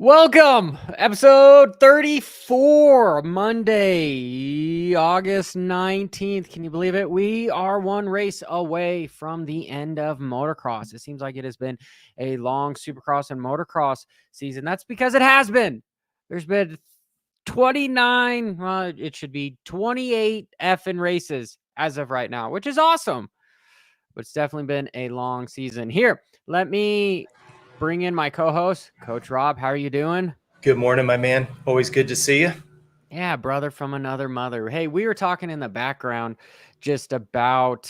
Welcome, episode 34, Monday, August 19th. Can you believe it? We are one race away from the end of motocross. It seems like it has been a long supercross and motocross season. That's because it has been. There's been 29, it should be 28 effing races as of right now, which is awesome. But it's definitely been a long season. Here, let me bring in my co-host, Coach Rob. How are you doing? Good morning, my man. Always good to see you. Yeah, brother from another mother. Hey, we were talking in the background just about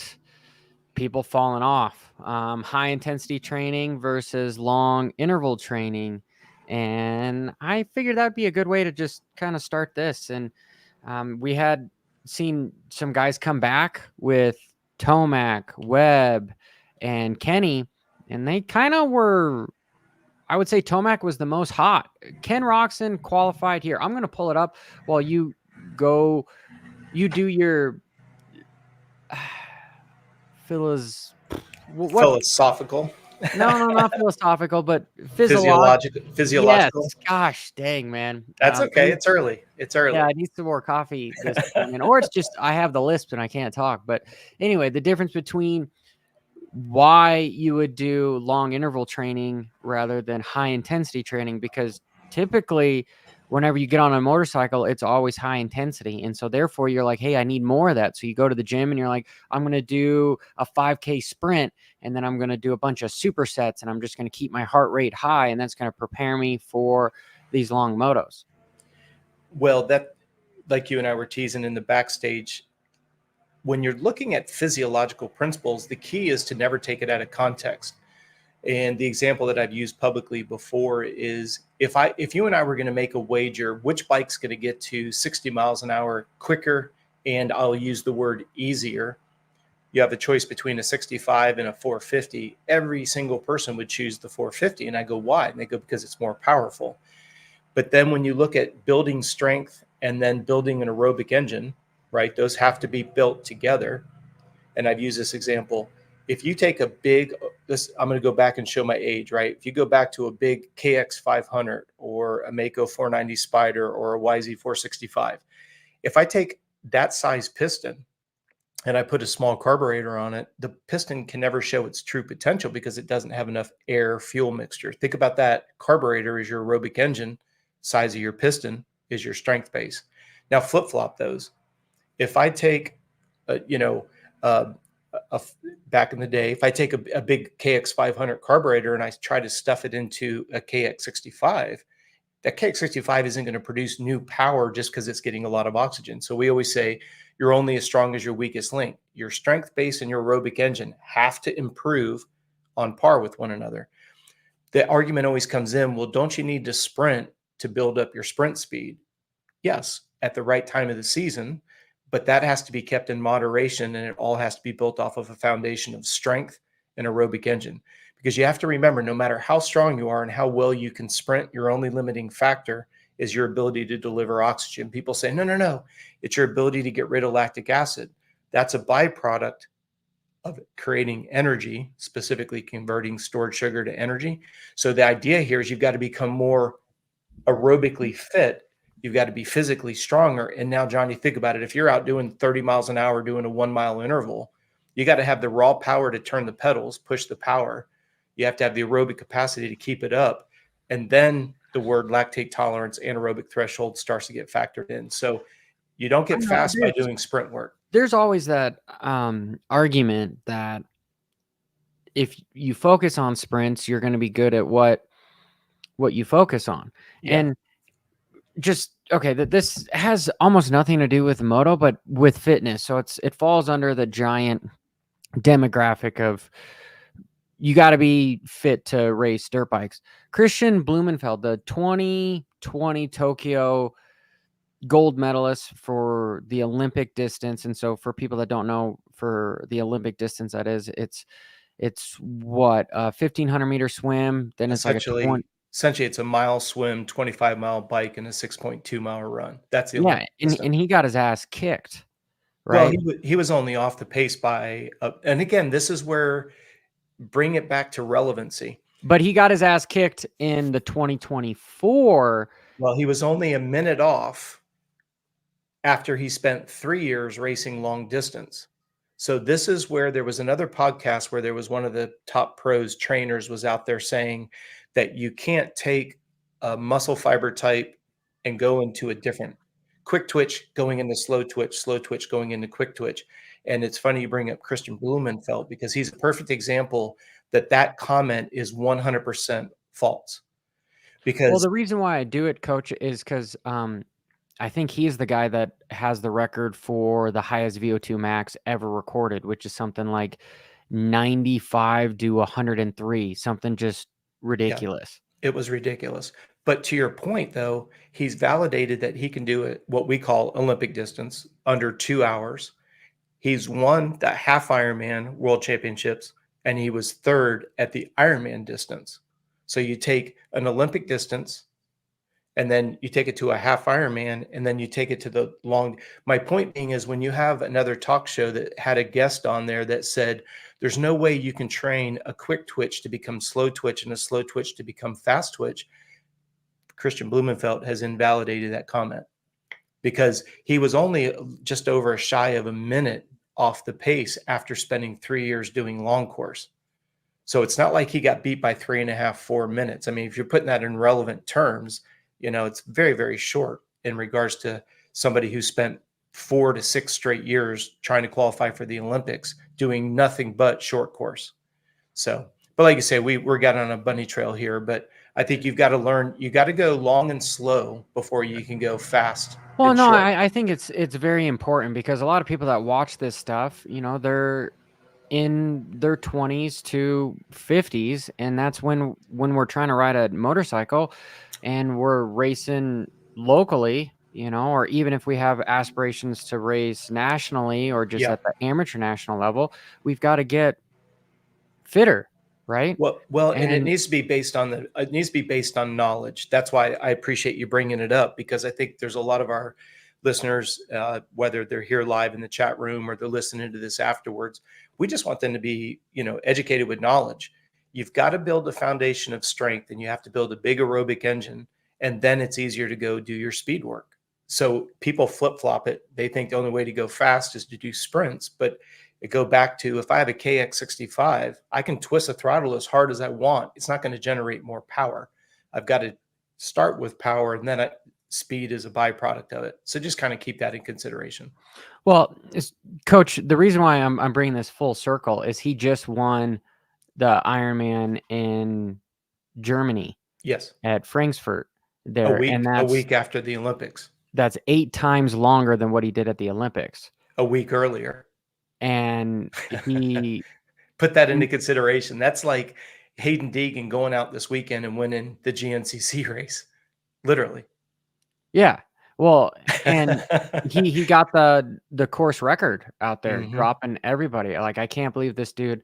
people falling off, high intensity training versus long interval training. And I figured that'd be a good way to just kind of start this. And we had seen some guys come back with Tomac, Webb, and Kenny, and they kind of were, I would say Tomac was the most hot. Ken Roxon qualified here. I'm going to pull it up while you go. You do your what? Philosophical, No, not philosophical, but physiological, Yes. physiological. Gosh, dang, man. That's okay. It's early. It's Yeah, early. I need some more coffee this morning, or it's just I have the lisp and I can't talk. But anyway, the difference between why you would do long interval training rather than high intensity training, because typically whenever you get on a motorcycle, it's always high intensity. And so therefore you're like, hey, I need more of that. So you go to the gym and you're like, I'm going to do a 5K sprint, and then I'm going to do a bunch of supersets, and I'm just going to keep my heart rate high. And that's going to prepare me for these long motos. Well, that, like you and I were teasing in the backstage, when you're looking at physiological principles, the key is to never take it out of context. And the example that I've used publicly before is if you and I were going to make a wager, which bike's going to get to 60 miles an hour quicker, and I'll use the word easier, you have a choice between a 65 and a 450. Every single person would choose the 450. And I go, why? And they go, because it's more powerful. But then when you look at building strength and then building an aerobic engine, right, those have to be built together. And I've used this example. If you take a big, I'm going to go back and show my age, right? If you go back to a big KX 500 or a Mako 490 Spider or a YZ 465, if I take that size piston and I put a small carburetor on it, the piston can never show its true potential because it doesn't have enough air fuel mixture. Think about that. Carburetor is your aerobic engine, size of your piston is your strength base. Now flip flop those. If I take, back in the day, if I take a big KX 500 carburetor and I try to stuff it into a KX 65, that KX65 isn't going to produce new power just because it's getting a lot of oxygen. So we always say you're only as strong as your weakest link. Your strength base and your aerobic engine have to improve on par with one another. The argument always comes in, well, don't you need to sprint to build up your sprint speed? Yes, at the right time of the season, but that has to be kept in moderation, and it all has to be built off of a foundation of strength and aerobic engine. Because you have to remember, no matter how strong you are and how well you can sprint, your only limiting factor is your ability to deliver oxygen. People say, no, it's your ability to get rid of lactic acid. That's a byproduct of creating energy, specifically converting stored sugar to energy. So the idea here is you've got to become more aerobically fit. You've got to be physically stronger. And now, Johnny, think about it. If you're out doing 30 miles an hour doing a 1 mile interval, you got to have the raw power to turn the pedals, push the power. You have to have the aerobic capacity to keep it up. And then the word lactate tolerance, anaerobic threshold starts to get factored in. So you don't get fast by doing sprint work. There's always that argument that if you focus on sprints, you're going to be good at what you focus on. Yeah. And just, okay, that this has almost nothing to do with moto, but with fitness. So it falls under the giant demographic of you got to be fit to race dirt bikes. Christian Blumenfeld, the 2020 Tokyo gold medalist for the Olympic distance. And so for people that don't know, for the Olympic distance, that is, it's what, 1,500 meter swim. Then it's like essentially it's a mile swim, 25-mile bike, and a 6.2-mile run. That's the Olympic distance. And he got his ass kicked. Right. Well, he was only off the pace by, and again, this is where bring it back to relevancy. But he got his ass kicked in the 2024. Well, he was only a minute off after he spent 3 years racing long distance. So this is where there was another podcast where there was one of the top pros trainers was out there saying that you can't take a muscle fiber type and go into a different quick twitch going into slow twitch going into quick twitch. And it's funny you bring up Christian Blumenfeld because he's a perfect example that that comment is 100% false. Well, Because the reason why I do it, Coach, is because I think he's the guy that has the record for the highest VO2 max ever recorded, which is something like 95 to 103, something just yeah, ridiculous. it was ridiculous. But to your point, though, he's validated that he can do it, what we call Olympic distance, under 2 hours. He's won the half Ironman World Championships, and he was third at the Ironman distance. So you take an Olympic distance, and then you take it to a half Ironman, and then you take it to the long. My point being is when you have another talk show that had a guest on there that said, there's no way you can train a quick twitch to become slow twitch and a slow twitch to become fast twitch. Christian Blumenfeld has invalidated that comment because he was only just over a shy of a minute off the pace after spending 3 years doing long course. So it's not like he got beat by 3.5, 4 minutes. I mean, if you're putting that in relevant terms, it's very, very short in regards to somebody who spent 4 to 6 straight years trying to qualify for the Olympics, doing nothing but short course. So, but like you say, we're got on a bunny trail here, but I think you've got to learn, you got to go long and slow before you can go fast. Well, And no, short. I think it's very important because a lot of people that watch this stuff, they're in their 20s to 50s, and that's when we're trying to ride a motorcycle and we're racing locally, or even if we have aspirations to race nationally or just Yeah. at the amateur national level, we've got to get fitter, right? Well, and it And needs to be based on it needs to be based on knowledge. That's why I appreciate you bringing it up because I think there's a lot of our listeners, whether they're here live in the chat room or they're listening to this afterwards, we just want them to be, educated with knowledge. You've got to build a foundation of strength and you have to build a big aerobic engine, and then it's easier to go do your speed work. So people flip flop it. They think the only way to go fast is to do sprints, but it go back to if I have a KX65, I can twist the throttle as hard as I want. It's not going to generate more power. I've got to start with power, and then speed is a byproduct of it. So just kind of keep that in consideration. well, Coach, the reason why I'm bringing this full circle is he just won the Ironman in Germany. Yes. At Frankfurt A there, and week after the Olympics. that's 8 times longer than what he did at the Olympics. A week earlier. And he put that into consideration. That's like Hayden Deegan going out this weekend and winning the GNCC race. Literally. Yeah. Well, and he got the course record out there, dropping everybody. Like, I can't believe this dude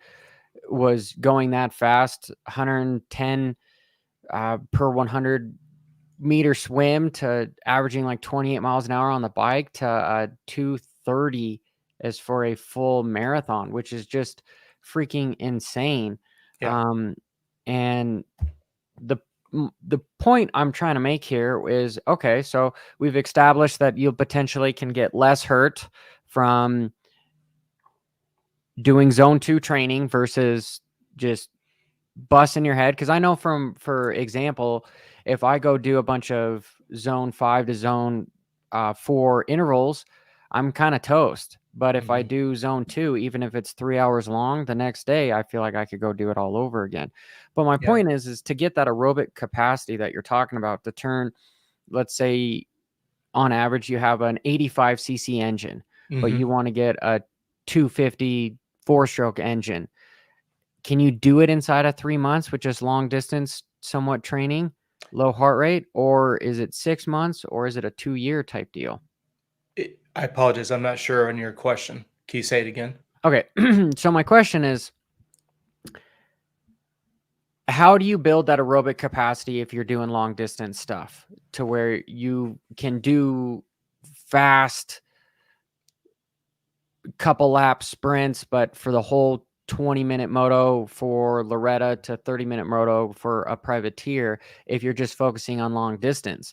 was going that fast, 110 per 100 meter swim to averaging like 28 miles an hour on the bike to 230 as for a full marathon, which is just freaking insane. Yeah. And the point I'm trying to make here is, okay, so we've established that you potentially can get less hurt from doing zone 2 training versus just busting your head. Because I know for example, if I go do a bunch of zone 5 to zone 4 intervals, I'm kind of toast. But if I do zone 2, even if it's 3 hours long, the next day I feel like I could go do it all over again. But my point is to get that aerobic capacity that you're talking about to turn, let's say on average you have an 85 cc engine, but you want to get a 250 4-stroke engine. Can you do it inside of 3 months with just long distance, somewhat training, low heart rate, or is it 6 months, or is it a 2-year type deal? I apologize. I'm not sure on your question. Can you say it again? Okay. So my question is, how do you build that aerobic capacity if you're doing long distance stuff to where you can do fast couple lap sprints, but for the whole 20-minute moto for Loretta to 30-minute moto for a privateer if you're just focusing on long distance.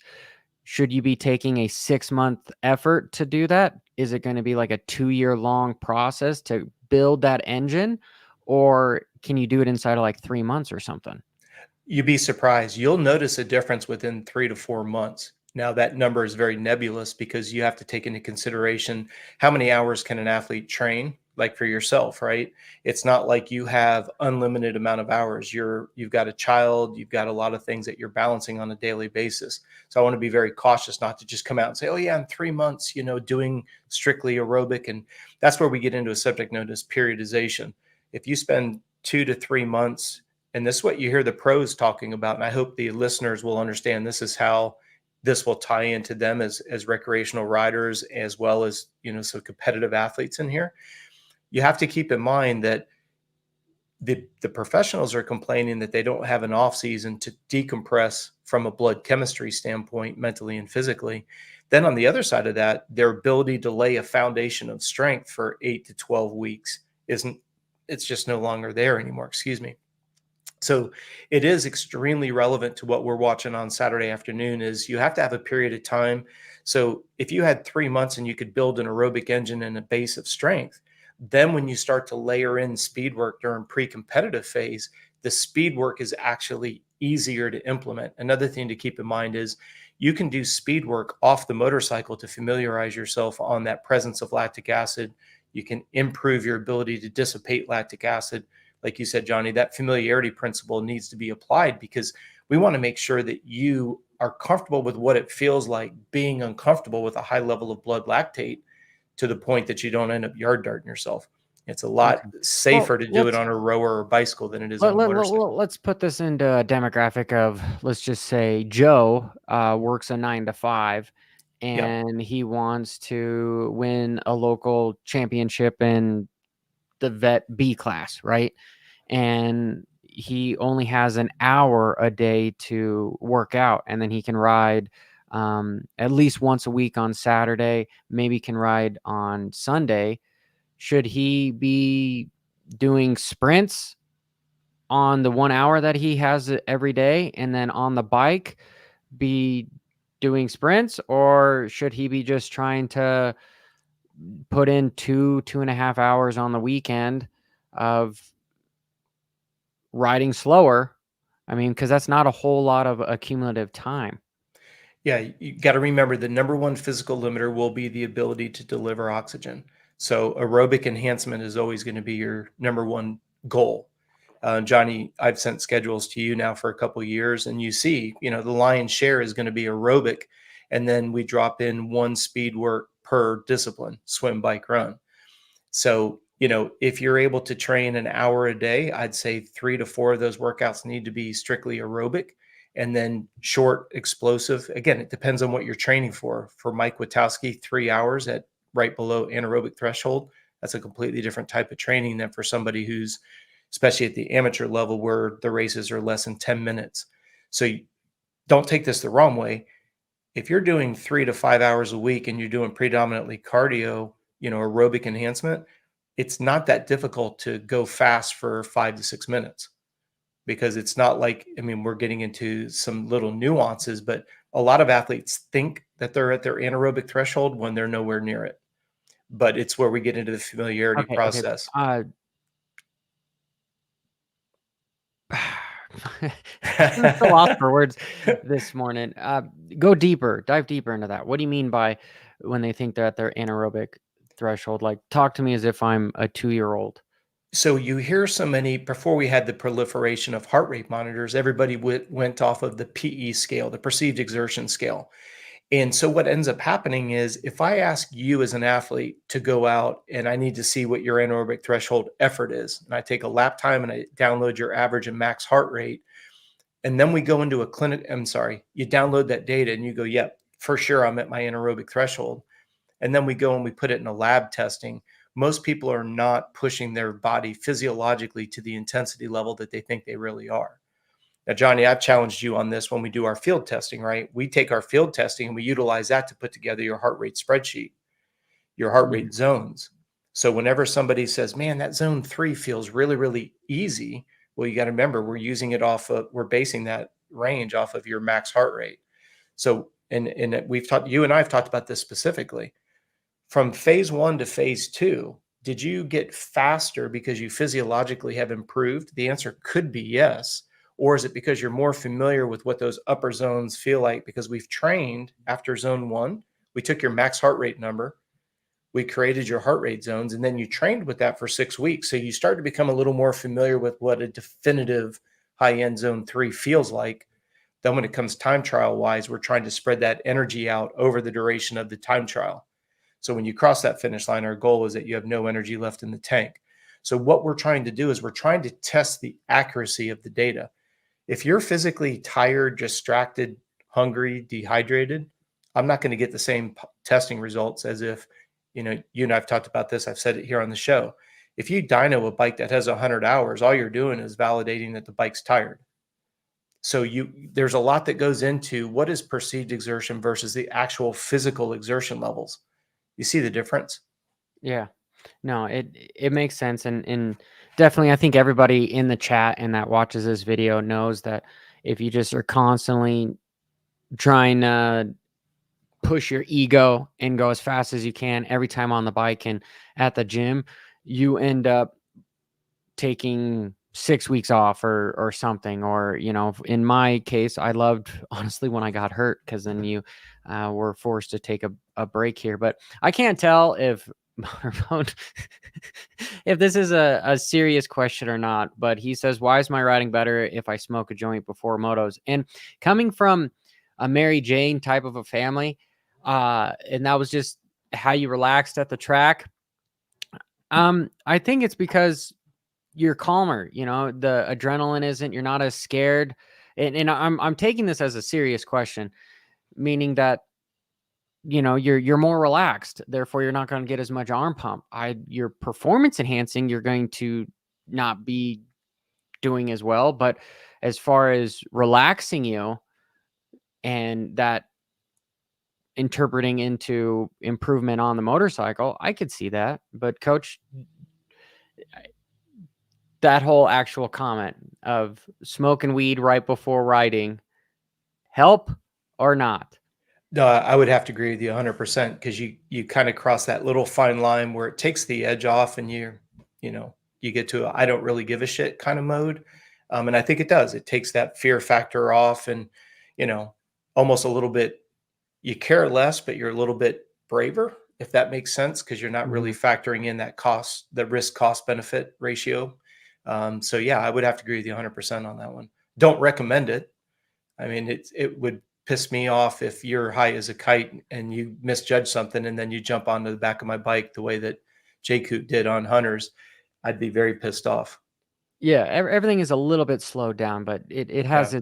Should you be taking a 6-month effort to do that? Is it going to be like a 2-year long process to build that engine? Or can you do it inside of like 3 months or something? You'd be surprised. You'll notice a difference within 3 to 4 months. Now, that number is very nebulous because you have to take into consideration how many hours can an athlete train, like for yourself, right? It's not like you have unlimited amount of hours. You've got a child, you've got a lot of things that you're balancing on a daily basis. So I want to be very cautious not to just come out and say, "Oh yeah, in 3 months, doing strictly aerobic." And that's where we get into a subject known as periodization. If you spend 2 to 3 months, and this is what you hear the pros talking about, and I hope the listeners will understand this is how this will tie into them as recreational riders, as well as some competitive athletes in here. You have to keep in mind that the professionals are complaining that they don't have an off season to decompress from a blood chemistry standpoint, mentally and physically. Then on the other side of that, their ability to lay a foundation of strength for 8 to 12 weeks it's just no longer there anymore. Excuse me. So it is extremely relevant to what we're watching on Saturday afternoon is you have to have a period of time. So if you had 3 months and you could build an aerobic engine and a base of strength, then when you start to layer in speed work during pre-competitive phase, the speed work is actually easier to implement. Another thing to keep in mind is you can do speed work off the motorcycle to familiarize yourself on that presence of lactic acid. You can improve your ability to dissipate lactic acid. Like you said, Johnny, that familiarity principle needs to be applied because we want to make sure that you are comfortable with what it feels like being uncomfortable with a high level of blood lactate to the point that you don't end up yard darting yourself. It's a lot Okay. safer to do it on a rower or bicycle than it is on a motorcycle. Let's put this into a demographic of, let's just say Joe works a 9 to 5 Yep. and he wants to win a local championship in the vet B class, right? And he only has an hour a day to work out, and then he can ride at least once a week on Saturday, maybe can ride on Sunday. Should he be doing sprints on the 1 hour that he has every day and then on the bike be doing sprints, or should he be just trying to put in 2.5 hours on the weekend of riding slower? I mean, because that's not a whole lot of accumulative time. Yeah, you got to remember the number one physical limiter will be the ability to deliver oxygen. So aerobic enhancement is always going to be your number one goal. Johnny, I've sent schedules to you now for a couple of years, and you see, the lion's share is going to be aerobic, and then we drop in one speed work per discipline: swim, bike, run. So, if you're able to train an hour a day, I'd say 3 to 4 of those workouts need to be strictly aerobic and then short, explosive. Again, it depends on what you're training for. For Mike Witowski, 3 hours at right below anaerobic threshold, that's a completely different type of training than for somebody who's, especially at the amateur level where the races are less than 10 minutes. So don't take this the wrong way. If you're doing 3 to 5 hours a week and you're doing predominantly cardio, aerobic enhancement, it's not that difficult to go fast for 5 to 6 minutes because it's not like, we're getting into some little nuances, but a lot of athletes think that they're at their anaerobic threshold when they're nowhere near it. But it's where we get into the familiarity Okay. process. So lost for words this morning. Go deeper, dive deeper into that. What do you mean by when they think they're at their anaerobic threshold? Like, talk to me as if I'm a 2-year-old. So you hear so many, before we had the proliferation of heart rate monitors, everybody went off of the PE scale, the perceived exertion scale. And so what ends up happening is if I ask you as an athlete to go out and I need to see what your anaerobic threshold effort is, and I take a lap time and I download your average and max heart rate, and then we go into a clinic, you download that data and you go, yep, for sure I'm at my anaerobic threshold. And then we go and we put it in a lab testing. Most people are not pushing their body physiologically to the intensity level that they think they really are. Now, Johnny, I've challenged you on this when we do our field testing, right? We take our field testing and we utilize that to put together your heart rate spreadsheet, your heart rate zones. So whenever somebody says, man, that zone 3 feels really, really easy, well, you got to remember we're basing that range off of your max heart rate. So, and you and I have talked about this specifically. From phase 1 to phase 2, did you get faster because you physiologically have improved? The answer could be yes. Or is it because you're more familiar with what those upper zones feel like? Because we've trained after zone 1, we took your max heart rate number, we created your heart rate zones, and then you trained with that for 6 weeks. So you start to become a little more familiar with what a definitive high-end zone 3 feels like. Then when it comes time trial wise, we're trying to spread that energy out over the duration of the time trial. So when you cross that finish line, our goal is that you have no energy left in the tank. So what we're trying to do is we're trying to test the accuracy of the data. If you're physically tired, distracted, hungry, dehydrated, I'm not going to get the same testing results as if, you and I've talked about this. I've said it here on the show. If you dyno a bike that has 100 hours, all you're doing is validating that the bike's tired. So there's a lot that goes into what is perceived exertion versus the actual physical exertion levels. You see the difference? Yeah. No, it makes sense. And definitely I think everybody in the chat and that watches this video knows that if you just are constantly trying to push your ego and go as fast as you can every time on the bike and at the gym, you end up taking 6 weeks off or something. Or, in my case, I loved honestly when I got hurt, because then you were forced to take a break here. But I can't tell if if this is a serious question or not. But he says, why is my riding better if I smoke a joint before motos? And coming from a Mary Jane type of a family, and that was just how you relaxed at the track, I think it's because you're calmer, the adrenaline isn't, you're not as scared. And I'm taking this as a serious question, meaning that, you're more relaxed. Therefore, you're not going to get as much arm pump. Your performance enhancing, you're going to not be doing as well. But as far as relaxing you and that interpreting into improvement on the motorcycle, I could see that. But coach, that whole actual comment of smoking weed right before riding, help or not? No, I would have to agree with you 100% because you kind of cross that little fine line where it takes the edge off and you get to I don't really give a shit kind of mode. And I think it does. It takes that fear factor off and, almost a little bit, you care less, but you're a little bit braver, if that makes sense, because you're not really factoring in that cost, the risk cost benefit ratio. So yeah, I would have to agree with you 100% on that one. Don't recommend it. I mean, it would piss me off if you're high as a kite and you misjudge something and then you jump onto the back of my bike the way that Jay Coot did on Hunters. I'd be very pissed off. Yeah, everything is a little bit slowed down, but it has Yeah.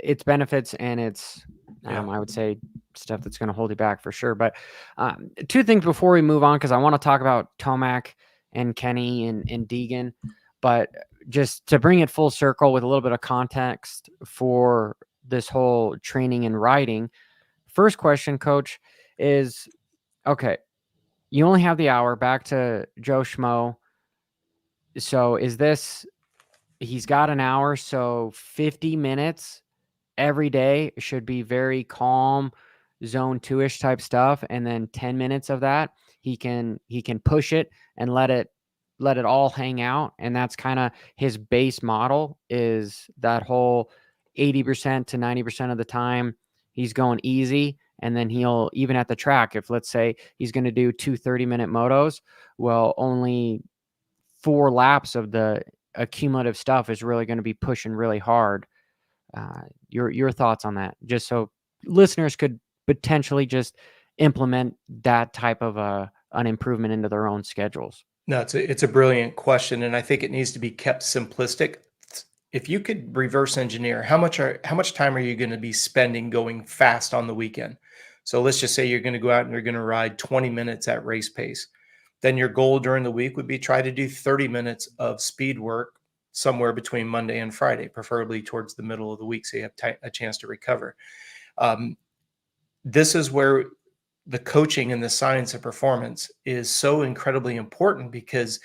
its benefits and its Yeah. I would say stuff that's going to hold you back for sure. But two things before we move on, because I want to talk about Tomac and Kenny and Deegan, but just to bring it full circle with a little bit of context for this whole training and riding. First question, coach, is okay. You only have the hour. Back to Joe Schmo. So he's got an hour, so 50 minutes every day should be very calm, zone 2-ish type stuff, and then 10 minutes of that he can push it and let it all hang out. And that's kind of his base model, is that whole 80% to 90% of the time he's going easy. And then he'll, even at the track, if let's say he's going to do 2 30-minute motos, well, only 4 laps of the accumulative stuff is really going to be pushing really hard. Your thoughts on that, just so listeners could potentially just implement that type of an improvement into their own schedules. No, it's a brilliant question, and I think it needs to be kept simplistic. If you could reverse engineer, how much time are you going to be spending going fast on the weekend? So let's just say you're going to go out and you're going to ride 20 minutes at race pace. Then your goal during the week would be try to do 30 minutes of speed work somewhere between Monday and Friday, preferably towards the middle of the week, so you have a chance to recover. This is where the coaching and the science of performance is so incredibly important, because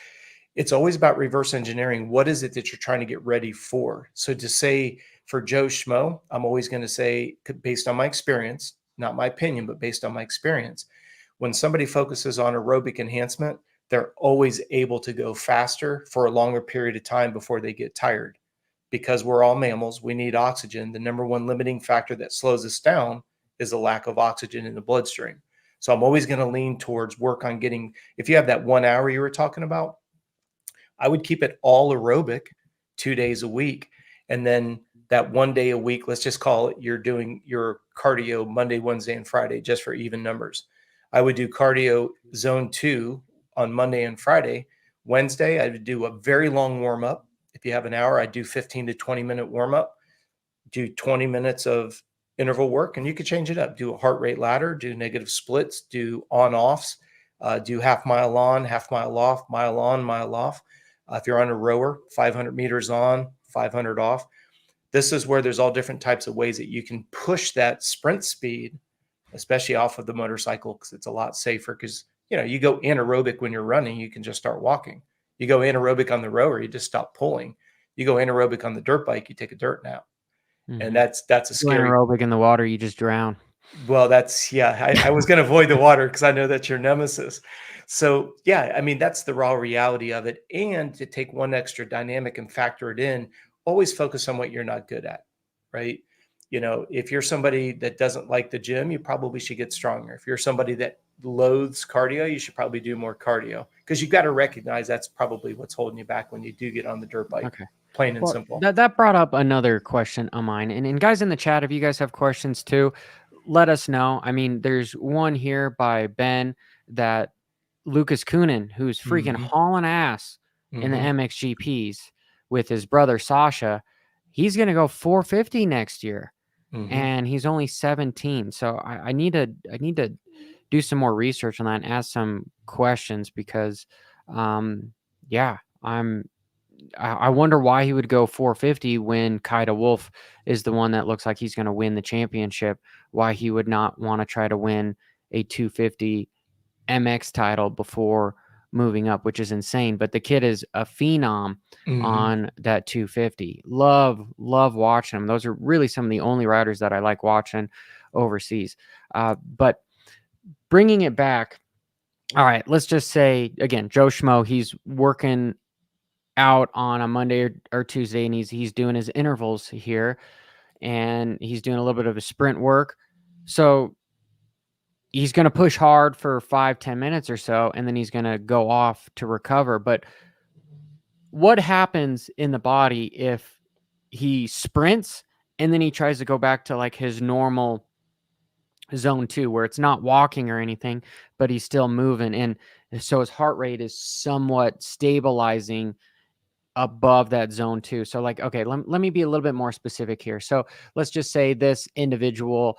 it's always about reverse engineering. What is it that you're trying to get ready for? So to say for Joe Schmo, I'm always going to say, based on my experience, not my opinion, but based on my experience, when somebody focuses on aerobic enhancement, they're always able to go faster for a longer period of time before they get tired. Because we're all mammals, we need oxygen. The number one limiting factor that slows us down is a lack of oxygen in the bloodstream. So I'm always going to lean towards work on getting, if you have that 1 hour you were talking about, I would keep it all aerobic 2 days a week. And then that 1 day a week, let's just call it, you're doing your cardio Monday, Wednesday, and Friday, just for even numbers. I would do cardio zone 2 on Monday and Friday. Wednesday, I would do a very long warm up. If you have an hour, I'd do 15 to 20-minute warm up, do 20 minutes of interval work, and you could change it up. Do a heart rate ladder, do negative splits, do on-offs, do half mile on, half mile off, mile on, mile off. If you're on a rower, 500 meters on, 500 off. This is where there's all different types of ways that you can push that sprint speed, especially off of the motorcycle, because it's a lot safer. Because, you know, you go anaerobic when you're running, you can just start walking. You go anaerobic on the rower, you just stop pulling. You go anaerobic on the dirt bike, you take a dirt nap. And that's a scary. Anaerobic in the water, you just drown. Well, I was going to avoid the water because I know that's your nemesis. So yeah, I mean, that's the raw reality of it. And to take one extra dynamic and factor it in, always focus on what you're not good at, right? You know, if you're somebody that doesn't like the gym, you probably should get stronger. If you're somebody that loathes cardio, you should probably do more cardio, because you've got to recognize that's probably what's holding you back when you do get on the dirt bike. Okay. Plain and simple. That brought up another question of mine. And guys in the chat, if you guys have questions too, let us know. I mean, there's one here by Ben that Lucas Kunin, who's freaking hauling ass in the MXGPs with his brother Sasha, he's going to go 450 next year. And he's only 17. So I need to do some more research on that and ask some questions, because yeah, I wonder why he would go 450 when Kaida Wolf is the one that looks like he's going to win the championship. Why he would not want to try to win a 250 MX title before moving up, which is insane. But the kid is a phenom on that 250. Love watching him. Those are really some of the only riders that I like watching overseas. But bringing it back, all right, let's just say, again, Joe Schmo, he's working out on a Monday or Tuesday, and he's doing his intervals here, and he's doing a little bit of a sprint work. So he's going to push hard for 5-10 minutes or so, and then he's going to go off to recover. But what happens in the body if he sprints and then he tries to go back to like his normal zone 2, where it's not walking or anything, but he's still moving, and so his heart rate is somewhat stabilizing above that zone 2. So like, okay, let me be a little bit more specific here. So let's just say this individual,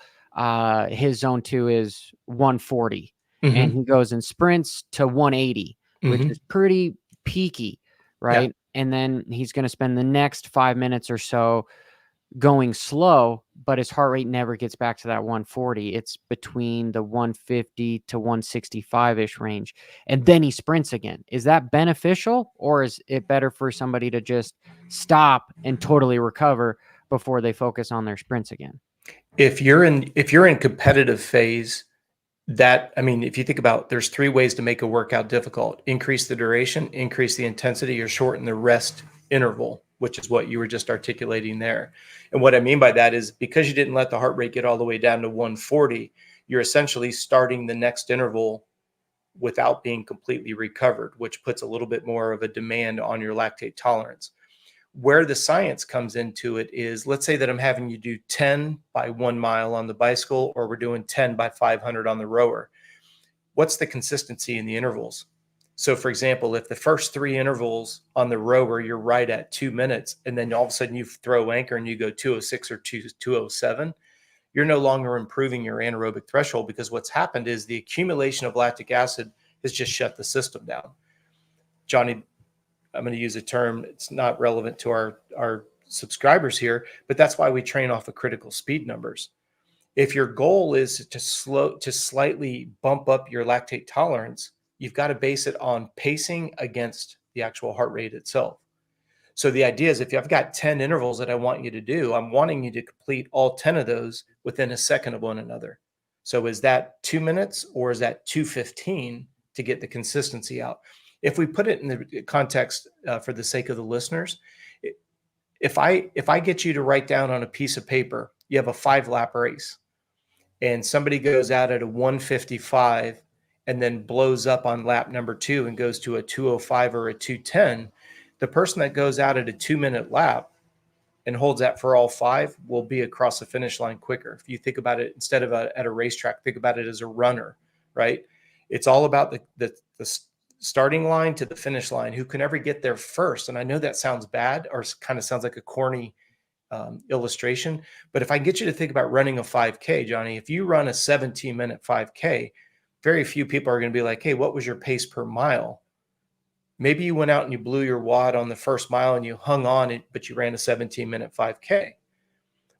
his zone 2 is 140, and he goes and sprints to 180, which is pretty peaky, right? Yeah. And then he's going to spend the next 5 minutes or so going slow, but his heart rate never gets back to that 140. It's between the 150 to 165-ish range. And then he sprints again. Is that beneficial, or is it better for somebody to just stop and totally recover before they focus on their sprints again? If you're in competitive phase, I mean, if you think about, there's 3 ways to make a workout difficult: increase the duration, increase the intensity, or shorten the rest interval, which is what you were just articulating there. And what I mean by that is, because you didn't let the heart rate get all the way down to 140, you're essentially starting the next interval without being completely recovered, which puts a little bit more of a demand on your lactate tolerance. Where the science comes into it is, let's say that I'm having you do 10 by 1 mile on the bicycle, or we're doing 10 by 500 on the rower. What's the consistency in the intervals? So for example, if the first 3 intervals on the rower, you're right at 2 minutes, and then all of a sudden you throw anchor and you go 206 or 207, you're no longer improving your anaerobic threshold, because what's happened is the accumulation of lactic acid has just shut the system down. Johnny, I'm going to use a term, it's not relevant to our subscribers here, but that's why we train off of critical speed numbers. If your goal is to slightly bump up your lactate tolerance, you've got to base it on pacing against the actual heart rate itself. So the idea is if I've got 10 intervals that I want you to do, I'm wanting you to complete all 10 of those within a second of one another. So is that 2 minutes or is that 2:15 to get the consistency out? If we put it in the context for the sake of the listeners, if I get you to write down on a piece of paper, you have a 5-lap race and somebody goes out at a 155 and then blows up on lap number 2 and goes to a 205 or a 210, the person that goes out at a 2-minute lap and holds that for all 5 will be across the finish line quicker. If you think about it, instead of at a racetrack, think about it as a runner, right? It's all about the starting line to the finish line, who can ever get there first. And I know that sounds bad or kind of sounds like a corny illustration, but if I get you to think about running a 5K, Johnny, if you run a 17-minute 5K, very few people are going to be like, hey, what was your pace per mile? Maybe you went out and you blew your wad on the first mile and you hung on it, but you ran a 17-minute 5K.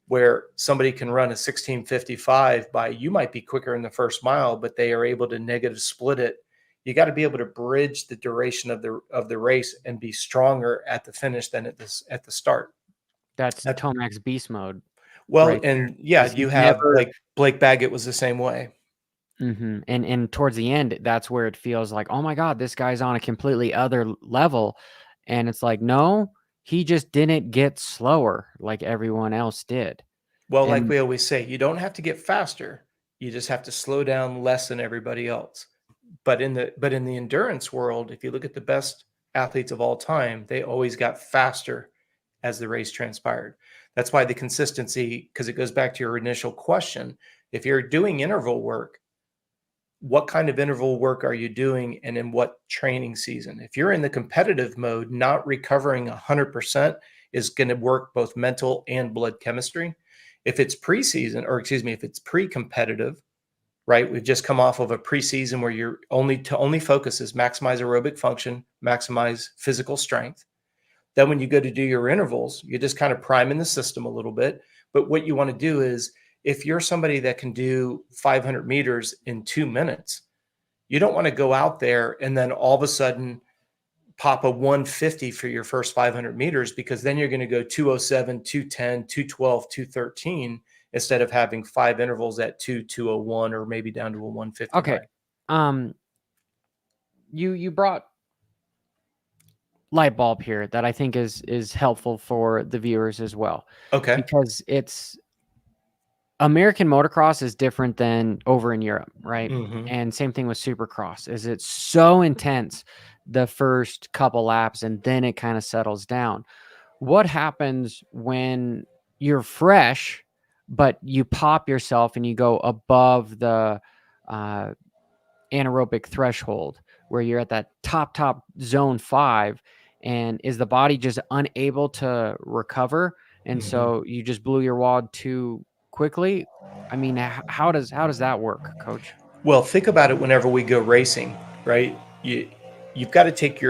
Where somebody can run a 16:55 by, you might be quicker in the first mile, but they are able to negative split it. You got to be able to bridge the duration of the race and be stronger at the finish than at the start. That's Tomac's beast mode. Well, right and there. yeah, He's you have never. like Blake Baggett was the same way. And towards the end, that's where it feels like, oh my God, this guy's on a completely other level. And it's like, no, he just didn't get slower like everyone else did. Well, like And we always say, you don't have to get faster. You just have to slow down less than everybody else. But in the endurance world, if you look at the best athletes of all time, they always got faster as the race transpired. That's why the consistency, because it goes back to your initial question. If you're doing interval work, what kind of interval work are you doing and in what training season? If you're in the competitive mode, not recovering 100% is going to work both mental and blood chemistry. If it's preseason, or excuse me, if it's pre-competitive, right? We've just come off of a preseason where your only focus is maximize aerobic function, maximize physical strength. Then when you go to do your intervals, you're just kind of priming the system a little bit. But what you want to do is, if you're somebody that can do 500 meters in 2 minutes, you don't want to go out there and then all of a sudden pop a 150 for your first 500 meters, because then you're going to go 207, 210, 212, 213 instead of having 5 intervals at 201 or maybe down to a 159. Okay. You brought light bulb here that I think is helpful for the viewers as well. Okay. Because it's American motocross is different than over in Europe, right? Mm-hmm. And same thing with Supercross. Is it's so intense the first couple laps and then it kind of settles down. What happens when you're fresh, but you pop yourself and you go above the anaerobic threshold where you're at that top zone 5, and is the body just unable to recover, and so you just blew your wad too quickly? I mean, how does that work, coach? Well, think about it whenever we go racing, right? You've got to take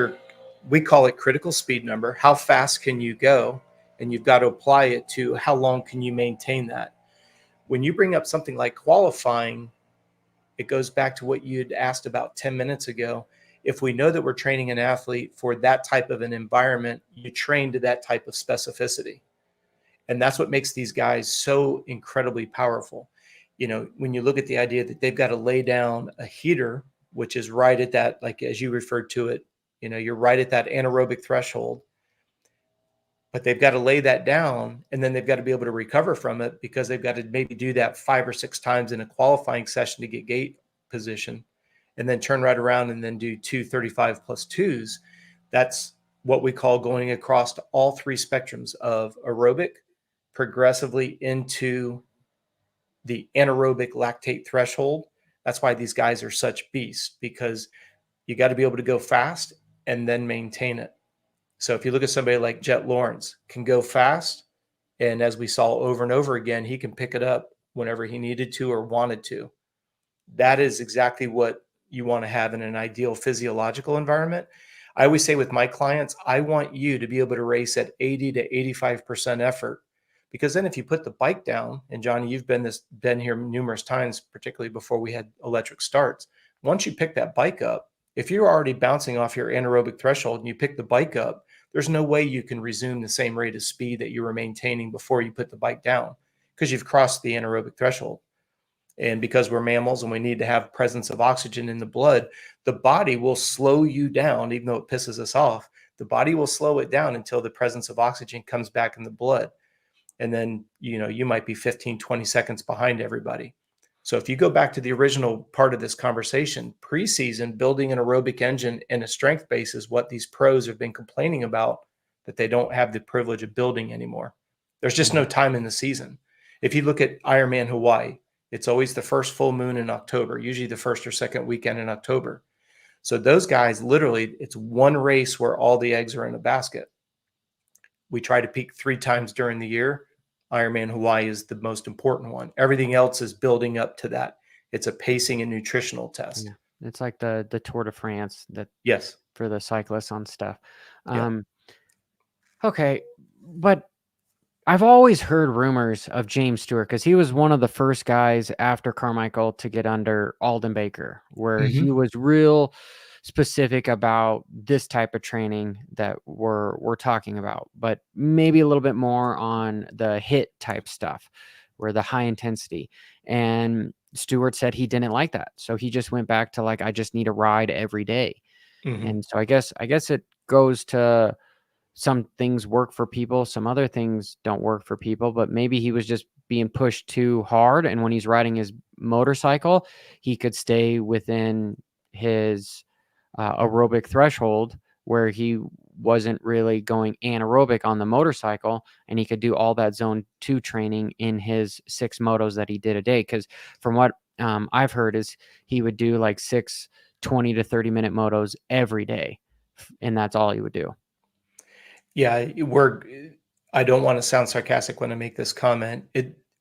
we call it critical speed number. How fast can you go? And you've got to apply it to how long can you maintain that. When you bring up something like qualifying, it goes back to what you'd asked about 10 minutes ago. If we know that we're training an athlete for that type of an environment, you train to that type of specificity. And that's what makes these guys so incredibly powerful. You know, when you look at the idea that they've got to lay down a heater, which is right at that, like as you referred to it, you know, you're right at that anaerobic threshold, but they've got to lay that down and then they've got to be able to recover from it, because they've got to maybe do that 5 or 6 times in a qualifying session to get gate position, and then turn right around and then do 235 plus 2s. That's what we call going across all 3 spectrums of aerobic progressively into the anaerobic lactate threshold. That's why these guys are such beasts, because you got to be able to go fast and then maintain it. So if you look at somebody like Jet Lawrence, can go fast, and as we saw over and over again, he can pick it up whenever he needed to or wanted to. That is exactly what you want to have in an ideal physiological environment. I always say with my clients, I want you to be able to race at 80 to 85% effort, Because then if you put the bike down, and Johnny, you've been here numerous times, particularly before we had electric starts. Once you pick that bike up, if you're already bouncing off your anaerobic threshold and you pick the bike up, there's no way you can resume the same rate of speed that you were maintaining before you put the bike down, because you've crossed the anaerobic threshold. And because we're mammals and we need to have presence of oxygen in the blood, the body will slow you down, even though it pisses us off. The body will slow it down until the presence of oxygen comes back in the blood. And then, you might be 15, 20 seconds behind everybody. So if you go back to the original part of this conversation, preseason, building an aerobic engine and a strength base is what these pros have been complaining about, that they don't have the privilege of building anymore. There's just no time in the season. If you look at Ironman Hawaii, it's always the first full moon in October, usually the first or second weekend in October. So those guys, literally, it's one race where all the eggs are in a basket. We try to peak 3 times during the year. Ironman Hawaii is the most important one. Everything else is building up to that. It's a pacing and nutritional test. Yeah. It's like the Tour de France yes, for the cyclists on stuff. Yeah. Okay, but I've always heard rumors of James Stewart, because he was one of the first guys after Carmichael to get under Alden Baker, where he was real specific about this type of training that we're talking about, but maybe a little bit more on the HIIT type stuff, where the high intensity. And Stewart said he didn't like that, so he just went back to, like, I just need a ride every day. And so I guess it goes to, some things work for people, some other things don't work for people, but maybe he was just being pushed too hard. And when he's riding his motorcycle, he could stay within his aerobic threshold, where he wasn't really going anaerobic on the motorcycle, and he could do all that zone 2 training in his 6 motos that he did a day. Because from what I've heard is he would do like 6 20 to 30 minute motos every day, and that's all he would do. Yeah, I don't want to sound sarcastic when I make this comment.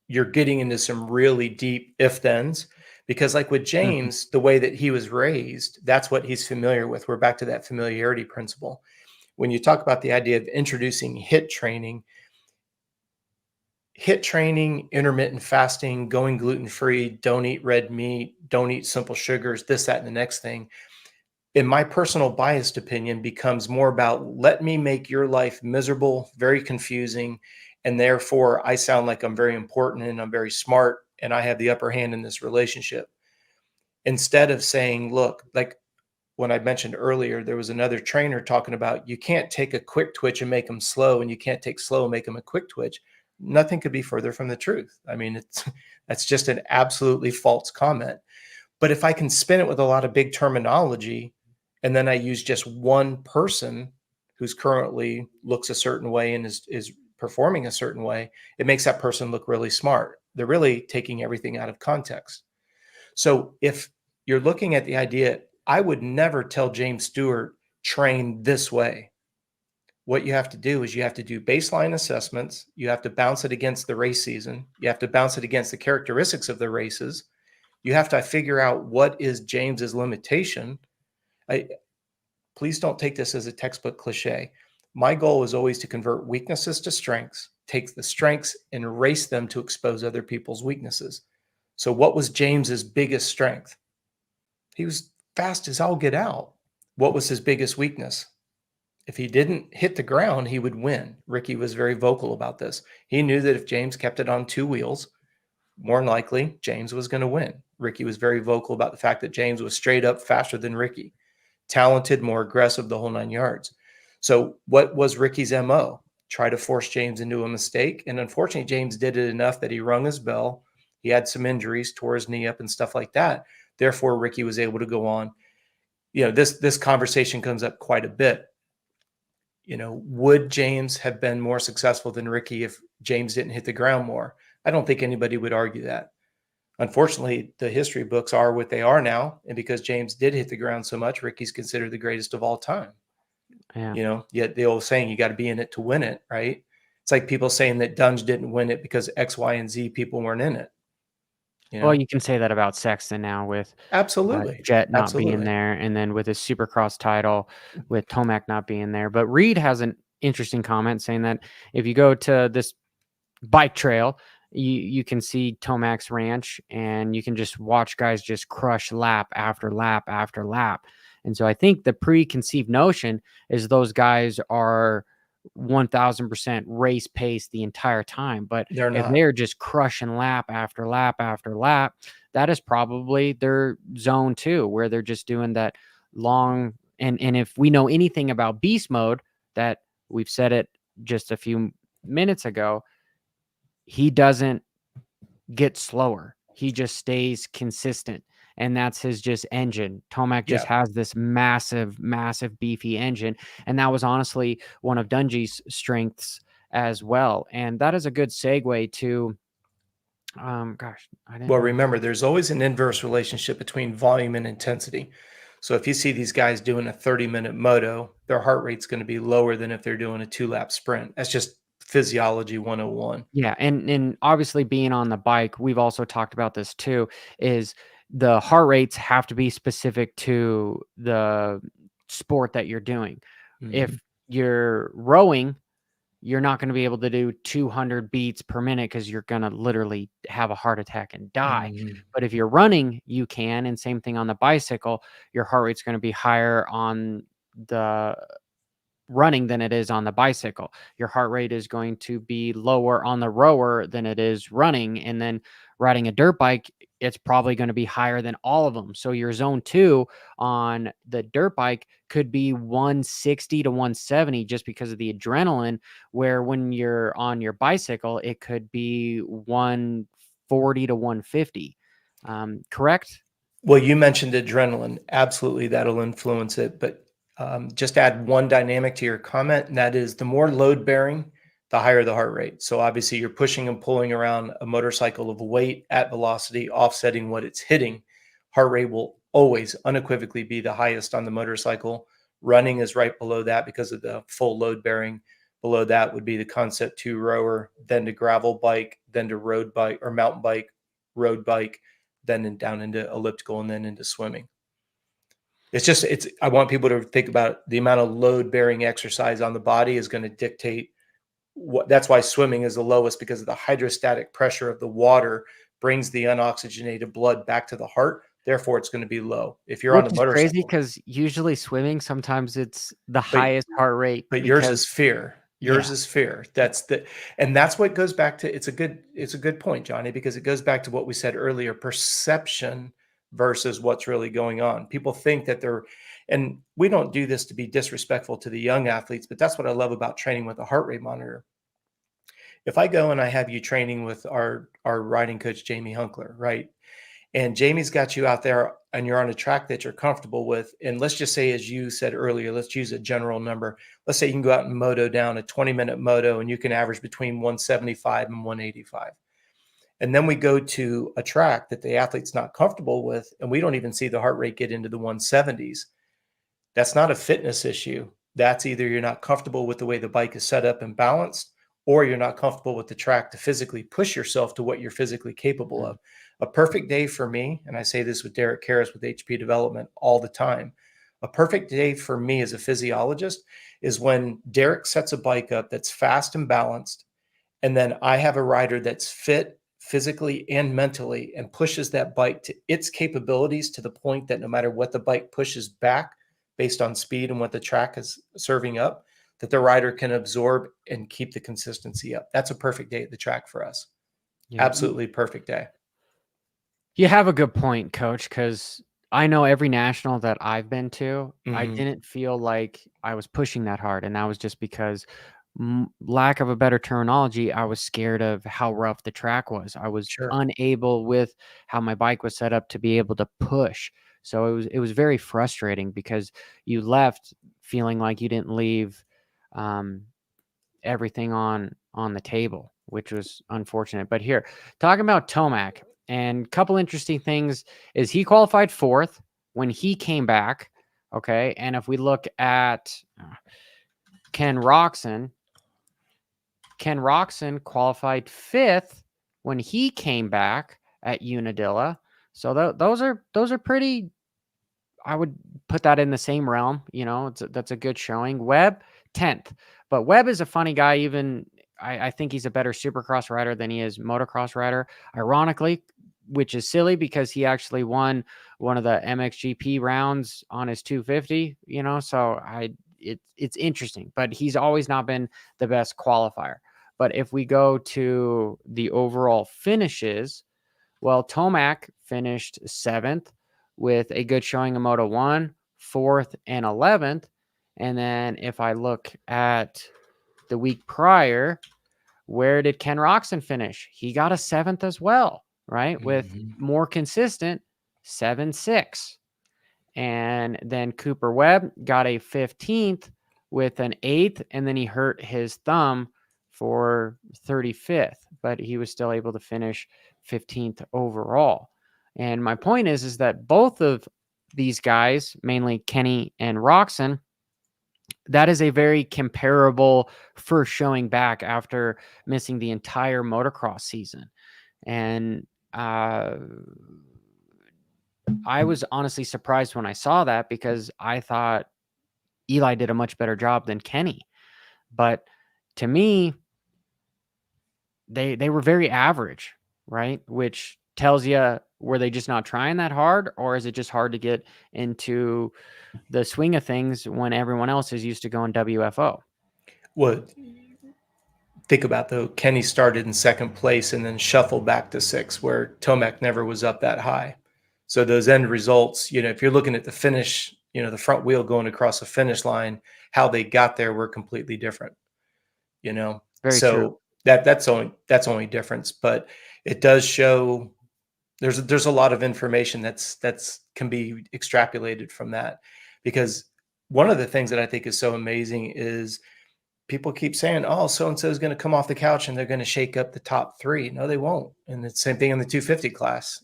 You're getting into some really deep if-thens, because like with James, the way that he was raised, that's what he's familiar with. We're back to that familiarity principle. When you talk about the idea of introducing HIIT training, intermittent fasting, going gluten-free, don't eat red meat, don't eat simple sugars, this, that, and the next thing, in my personal biased opinion, becomes more about, let me make your life miserable, very confusing, and therefore I sound like I'm very important and I'm very smart and I have the upper hand in this relationship. Instead of saying, look, like when I mentioned earlier, there was another trainer talking about, you can't take a quick twitch and make them slow, and you can't take slow and make them a quick twitch. Nothing could be further from the truth. I mean, that's just an absolutely false comment. But if I can spin it with a lot of big terminology, and then I use just one person who's currently looks a certain way and is performing a certain way, it makes that person look really smart. They're really taking everything out of context. So if you're looking at the idea, I would never tell James Stewart, train this way. What you have to do is you have to do baseline assessments. You have to bounce it against the race season. You have to bounce it against the characteristics of the races. You have to figure out what is James's limitation. Please don't take this as a textbook cliche. My goal is always to convert weaknesses to strengths, take the strengths and race them to expose other people's weaknesses. So what was James's biggest strength? He was fast as all get out. What was his biggest weakness? If he didn't hit the ground, he would win. Ricky was very vocal about this. He knew that if James kept it on 2 wheels, more than likely, James was going to win. Ricky was very vocal about the fact that James was straight up faster than Ricky. Talented, more aggressive, the whole 9 yards. So what was Ricky's MO? Try to force James into a mistake. And unfortunately, James did it enough that he rung his bell. He had some injuries, tore his knee up and stuff like that. Therefore, Ricky was able to go on. This conversation comes up quite a bit. Would James have been more successful than Ricky if James didn't hit the ground more? I don't think anybody would argue that. Unfortunately, the history books are what they are now. And because James did hit the ground so much, Ricky's considered the greatest of all time. Yeah. Yet the old saying, you got to be in it to win it, right? It's like people saying that Dunge didn't win it because X, Y, and Z people weren't in it. Well, you can say that about Sexton now with absolutely Jet not being there, and then with his Supercross title with Tomac not being there. But Reed has an interesting comment saying that if you go to this bike trail, you can see Tomac's ranch, and you can just watch guys just crush lap after lap after lap. And so I think the preconceived notion is those guys are 1000% race pace the entire time. But They're if not. they're just crushing lap after lap after lap, that is probably their zone 2, where they're just doing that long. And if we know anything about beast mode, that we've said it just a few minutes ago, he doesn't get slower. He just stays consistent. And that's his just engine. Tomac just has this massive, massive, beefy engine. And that was honestly one of Dungey's strengths as well. And that is a good segue to, gosh, I didn't Well, know. remember, there's always an inverse relationship between volume and intensity. So if you see these guys doing a 30-minute moto, their heart rate's going to be lower than if they're doing a 2-lap sprint. That's just physiology 101. Yeah, and obviously being on the bike, we've also talked about this too, is the heart rates have to be specific to the sport that you're doing. If you're rowing, you're not going to be able to do 200 beats per minute because you're going to literally have a heart attack and die. But if you're running, you can. And same thing on the bicycle, your heart rate's going to be higher on the running than it is on the bicycle. Your heart rate is going to be lower on the rower than it is running. And then riding a dirt bike, it's probably going to be higher than all of them. So your zone 2 on the dirt bike could be 160 to 170 just because of the adrenaline, where when you're on your bicycle, it could be 140 to 150. Correct? Well, you mentioned adrenaline. Absolutely, that'll influence it. But just add one dynamic to your comment, and that is the more load bearing, the higher the heart rate. So obviously, you're pushing and pulling around a motorcycle of weight at velocity, offsetting what it's hitting. Heart rate will always unequivocally be the highest on the motorcycle. Running is right below that because of the full load bearing. Below that would be the Concept 2 rower, then to gravel bike, then to road bike or mountain bike, road bike, then down into elliptical, and then into swimming. I want people to think about the amount of load bearing exercise on the body is going to dictate that's why swimming is the lowest, because of the hydrostatic pressure of the water brings the unoxygenated blood back to the heart. Therefore, it's going to be low. If you're on Which a is crazy motorcycle, because usually swimming, sometimes it's the but highest heart rate but yours because is fear. Yours yeah, is fear. And that's what goes back to, it's a good point, Johnny, because it goes back to what we said earlier, perception versus what's really going on. People think that and we don't do this to be disrespectful to the young athletes, but that's what I love about training with a heart rate monitor. If I go and I have you training with our riding coach, Jamie Hunkler, right? And Jamie's got you out there and you're on a track that you're comfortable with. And let's just say, as you said earlier, let's use a general number. Let's say you can go out and moto down a 20-minute moto and you can average between 175 and 185. And then we go to a track that the athlete's not comfortable with, and we don't even see the heart rate get into the 170s. That's not a fitness issue. That's either you're not comfortable with the way the bike is set up and balanced, or you're not comfortable with the track to physically push yourself to what you're physically capable of. A perfect day for me, and I say this with Derek Karras with HP Development all the time, a perfect day for me as a physiologist is when Derek sets a bike up that's fast and balanced, and then I have a rider that's fit physically and mentally and pushes that bike to its capabilities to the point that no matter what the bike pushes back based on speed and what the track is serving up, that the rider can absorb and keep the consistency up. That's a perfect day at the track for us. yeah. Absolutely perfect day. You have a good point, coach, because I know every national that I've been to, I didn't feel like I was pushing that hard. And that was just because, lack of a better terminology, I was scared of how rough the track was. I was Sure. unable with how my bike was set up to be able to push. So it was very frustrating because you left feeling like you didn't leave everything on the table, which was unfortunate. But here, talking about Tomac, and a couple interesting things is he qualified 4th when he came back. Okay. And if we look at Ken Roxon qualified 5th when he came back at Unadilla. So those are pretty, I would put that in the same realm. That's a good showing. Webb 10th, but Webb is a funny guy even I think he's a better supercross rider than he is motocross rider, ironically, which is silly because he actually won one of the MXGP rounds on his 250, so it's interesting, but he's always not been the best qualifier. But if we go to the overall finishes, well, Tomac finished 7th with a good showing in Moto 1, 4th, and 11th. And then if I look at the week prior, where did Ken Roczen finish? He got a 7th as well, right? With more consistent 7-6. And then Cooper Webb got a 15th with an 8th, and then he hurt his thumb for 35th, but he was still able to finish 15th overall. And my point is that both of these guys, mainly Kenny and Roczen, that is a very comparable first showing back after missing the entire motocross season. And I was honestly surprised when I saw that, because I thought Eli did a much better job than Kenny. But to me, they were very average, right? Which tells you, were they just not trying that hard, or is it just hard to get into the swing of things when everyone else is used to going WFO? Well, think about, though, Kenny started in 2nd place and then shuffled back to 6th, where Tomac never was up that high. So those end results, if you're looking at the finish, the front wheel going across the finish line, how they got there were completely different. Very true. That's only difference, but it does show there's a lot of information that's can be extrapolated from that. Because one of the things that I think is so amazing is people keep saying, oh, so-and-so is going to come off the couch and they're going to shake up the top 3. No, they won't. And it's the same thing in the 250 class.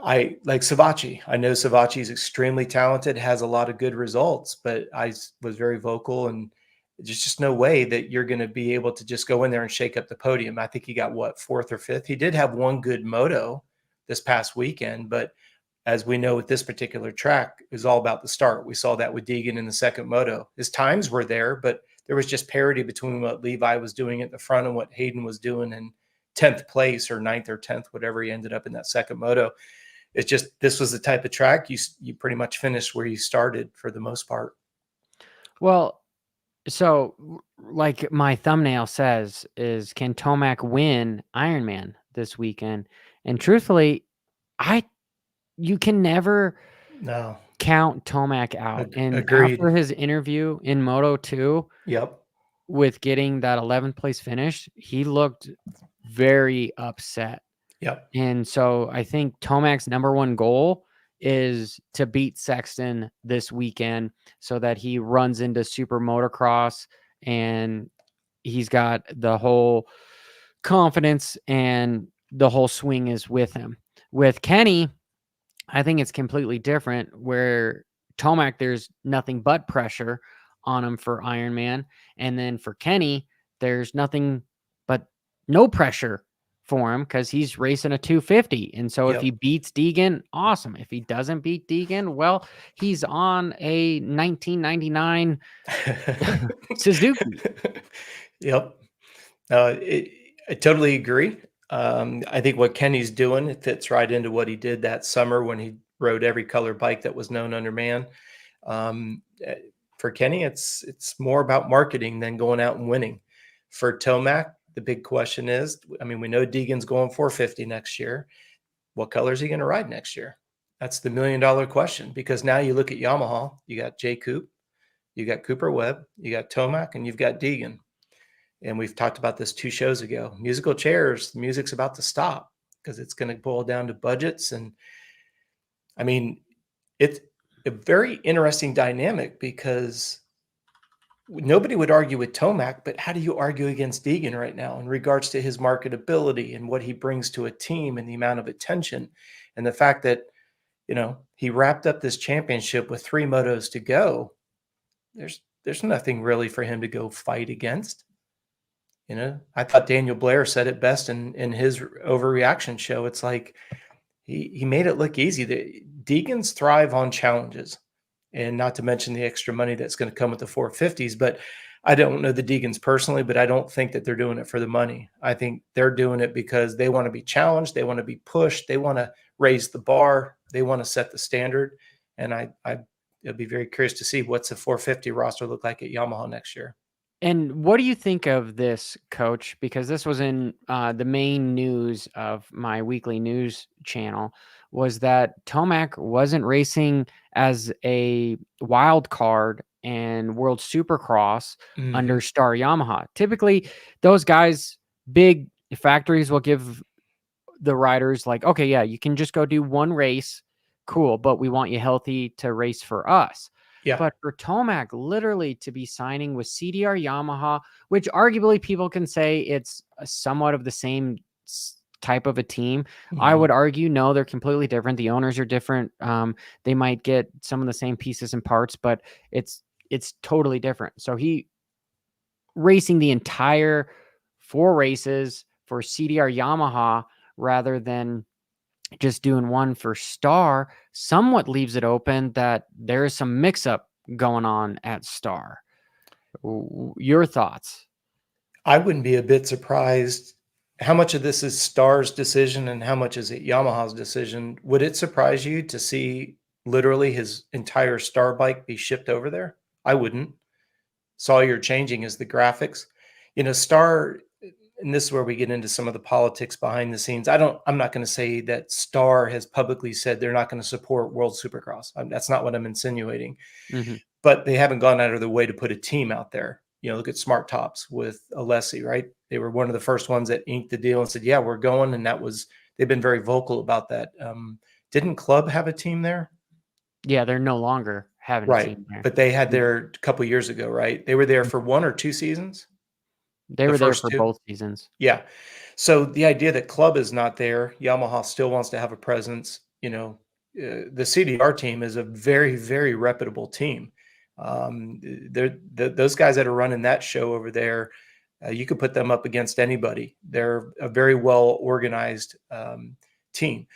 I like Savacci. I know Savacci is extremely talented, has a lot of good results, but I was very vocal, and there's just no way that you're going to be able to just go in there and shake up the podium. I think he got 4th or 5th. He did have one good moto this past weekend, but as we know, with this particular track, it was all about the start. We saw that with Deegan in the 2nd moto. His times were there, but there was just parity between what Levi was doing at the front and what Hayden was doing in 10th place or 9th or 10th, whatever he ended up in that 2nd moto. It's just, this was the type of track you pretty much finished where you started for the most part. Well, so like my thumbnail says, is can Tomac win Ironman this weekend? And truthfully, you can never count Tomac out. And Agreed. After his interview in Moto 2, with getting that 11th place finish, he looked very upset. Yep. And so I think Tomac's number one goal is to beat Sexton this weekend so that he runs into super motocross and he's got the whole confidence and the whole swing is with him. With Kenny, I think it's completely different, where Tomac, there's nothing but pressure on him for Ironman. And then for Kenny, there's nothing but no pressure for him because he's racing a 250. And so if he beats Deegan, awesome. If he doesn't beat Deegan, well, he's on a 1999 Suzuki. Yep. I totally agree. I think what Kenny's doing, it fits right into what he did that summer when he rode every color bike that was known under man. For Kenny, it's more about marketing than going out and winning. For Tomac, the big question is, we know Deegan's going 450 next year. What color is he going to ride next year? That's the $1 million question, because now you look at Yamaha, you got Jay Coop, you got Cooper Webb, you got Tomac, and you've got Deegan. And we've talked about this 2 shows ago. Musical chairs, the music's about to stop because it's going to boil down to budgets. And it's a very interesting dynamic, because nobody would argue with Tomac, but how do you argue against Deegan right now in regards to his marketability and what he brings to a team and the amount of attention and the fact that, he wrapped up this championship with 3 motos to go. There's nothing really for him to go fight against. I thought Daniel Blair said it best in his overreaction show. It's like he made it look easy. Deegans thrive on challenges, and not to mention the extra money that's going to come with the 450s. But I don't know the Deegans personally, but I don't think that they're doing it for the money. I think they're doing it because they want to be challenged, they want to be pushed, they want to raise the bar, they want to set the standard. And I'd be very curious to see what's the 450 roster look like at Yamaha next year. And what do you think of this, Coach? Because this was in the main news of my weekly news channel, was that Tomac wasn't racing as a wild card and World Supercross under Star Yamaha. Typically, those guys, big factories, will give the riders like, okay, yeah, you can just go do one race, cool, but we want you healthy to race for us. Yeah. But for Tomac, literally to be signing with CDR Yamaha, which arguably people can say it's somewhat of the same type of a team. I would argue, no, they're completely different. The owners are different. They might get some of the same pieces and parts, but it's totally different. So he racing the entire 4 races for CDR Yamaha rather than just doing one for Star somewhat leaves it open that there is some mix-up going on at Star. Your thoughts? I wouldn't be a bit surprised. How much of this is Star's decision and how much is it Yamaha's decision? Would it surprise you to see literally his entire Star bike be shipped over there? I wouldn't. So all you're changing is the graphics. Star, and this is where we get into some of the politics behind the scenes. I'm not going to say that Star has publicly said they're not going to support World Supercross. That's not what I'm insinuating. But they haven't gone out of their way to put a team out there. Look at Smart Tops with Alessi, right? They were one of the first ones that inked the deal and said, yeah, we're going. And they've been very vocal about that. Didn't Club have a team there? Yeah, they're no longer having a team there. But they had there a couple of years ago, right? They were there for 1 or 2 seasons. They were there for both seasons. Yeah. So the idea that Club is not there, Yamaha still wants to have a presence. The CDR team is a very, very reputable team. Those guys that are running that show over there, you could put them up against anybody. They're a very well organized team.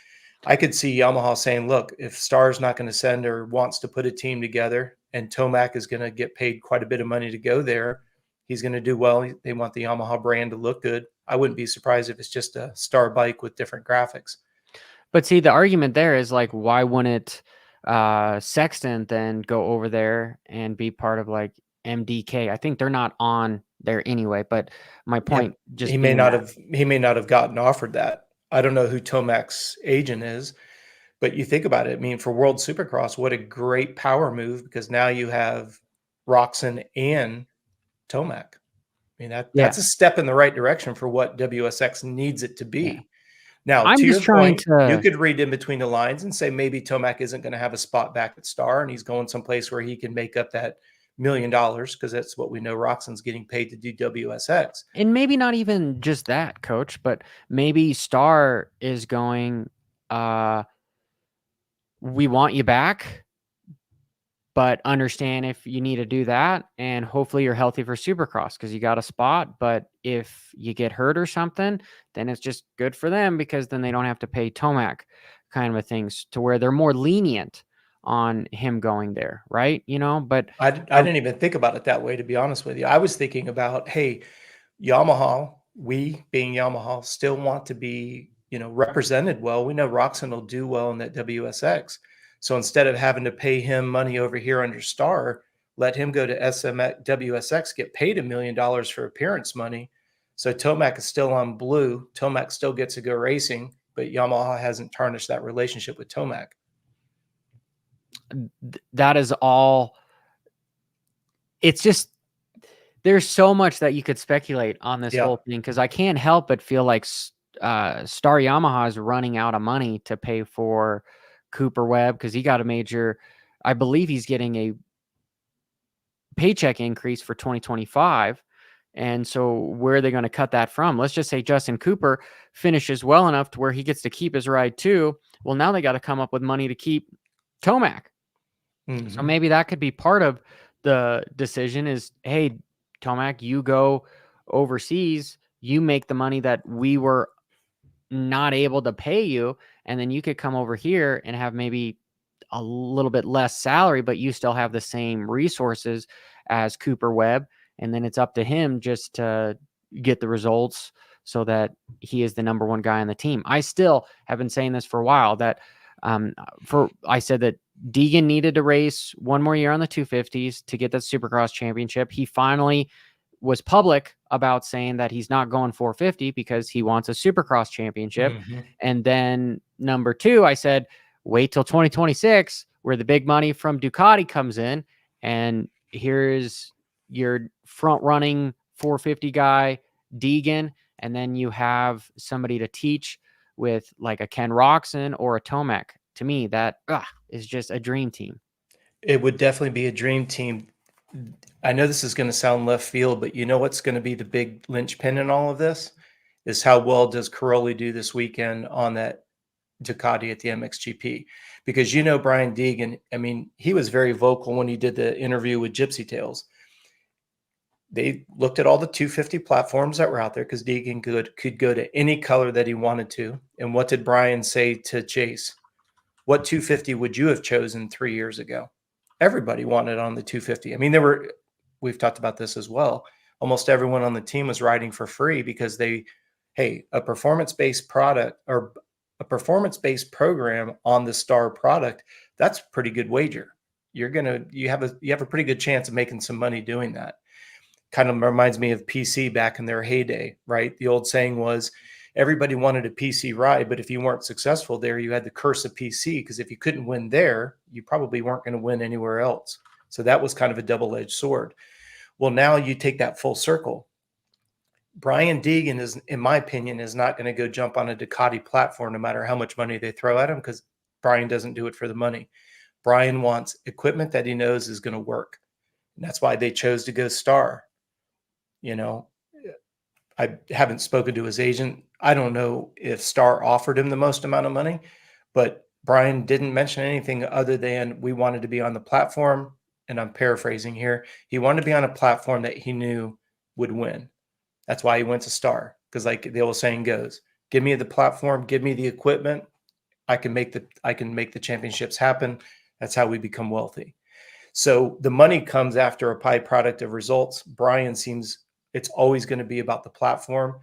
I could see Yamaha saying, look, if Star's not going to send or wants to put a team together and Tomac is going to get paid quite a bit of money to go there, he's going to do well. They want the Yamaha brand to look good. I wouldn't be surprised if it's just a Star bike with different graphics. But see, the argument there is like, why wouldn't Sexton then go over there and be part of like MDK? I think they're not on there anyway. But my point, he may not have gotten offered that. I don't know who Tomac's agent is, but you think about it. I mean, for World Supercross, what a great power move, because now you have Roczen and Tomac. I mean, that's a step in the right direction for what WSX needs it to be. Yeah. Now, I'm to just your trying point, to. you could read in between the lines and say maybe Tomac isn't going to have a spot back at Star and he's going someplace where he can make up that $1 million, because that's what we know Roczen's getting paid to do WSX. And maybe not even just that, Coach, but maybe Star is going, we want you back, but understand if you need to do that, and hopefully you're healthy for Supercross because you got a spot. But if you get hurt or something, then it's just good for them, because then they don't have to pay Tomac kind of things, to where they're more lenient on him going there, right? But I didn't even think about it that way, to be honest with you. I was thinking about, hey, Yamaha, we being Yamaha, still want to be, represented well. We know Roczen will do well in that WSX. So instead of having to pay him money over here under Star, let him go to WSX, get paid $1 million for appearance money. So Tomac is still on blue. Tomac still gets to go racing, but Yamaha hasn't tarnished that relationship with Tomac. That is all. It's just, there's so much that you could speculate on this whole thing, because I can't help but feel like Star Yamaha is running out of money to pay for Cooper Webb, because he got a major, I believe he's getting a paycheck increase for 2025. And so where are they going to cut that from? Let's just say Justin Cooper finishes well enough to where he gets to keep his ride too. Well, now they got to come up with money to keep Tomac. So maybe that could be part of the decision is, hey, Tomac, you go overseas, you make the money that we were not able to pay you, and then you could come over here and have maybe a little bit less salary, but you still have the same resources as Cooper Webb, and then it's up to him just to get the results so that he is the number one guy on the team. I still have been saying this for a while that I said that Deegan needed to race one more year on the 250s to get that Supercross championship. He finally was public about saying that he's not going 450 because he wants a Supercross championship. Mm-hmm. And then number two, I said, wait till 2026 where the big money from Ducati comes in. And here's your front running 450 guy, Deegan. And then you have somebody to teach with like a Ken Roxon or a Tomac. To me, that is just a dream team. It would definitely be a dream team. I know this is going to sound left field, but you know what's going to be the big linchpin in all of this is how well does Caroli do this weekend on that Ducati at the MXGP? Because you know Brian Deegan, I mean, he was very vocal when he did the interview with Gypsy Tales. They looked at all the 250 platforms that were out there because Deegan could go to any color that he wanted to. And what did Brian say to Chase? What 250 would you have chosen 3 years ago? Everybody wanted on the 250. I mean, we've talked about this as well. Almost everyone on the team was riding for free because a performance-based product or a performance-based program on the Star product, that's a pretty good wager. You have a pretty good chance of making some money doing that. Kind of reminds me of PC back in their heyday, right? The old saying was, everybody wanted a PC ride, but if you weren't successful there, you had the curse of PC, because if you couldn't win there, you probably weren't going to win anywhere else. So that was kind of a double-edged sword. Well, now you take that full circle. Brian Deegan is, in my opinion, is not going to go jump on a Ducati platform no matter how much money they throw at him, because Brian doesn't do it for the money. Brian wants equipment that he knows is going to work. And that's why they chose to go Star. You know, I haven't spoken to his agent. I don't know if Star offered him the most amount of money, but Brian didn't mention anything other than we wanted to be on the platform. And I'm paraphrasing here. He wanted to be on a platform that he knew would win. That's why he went to Star. Because like the old saying goes, give me the platform, give me the equipment. I can make the championships happen. That's how we become wealthy. So the money comes after a byproduct of results. Brian seems it's always going to be about the platform.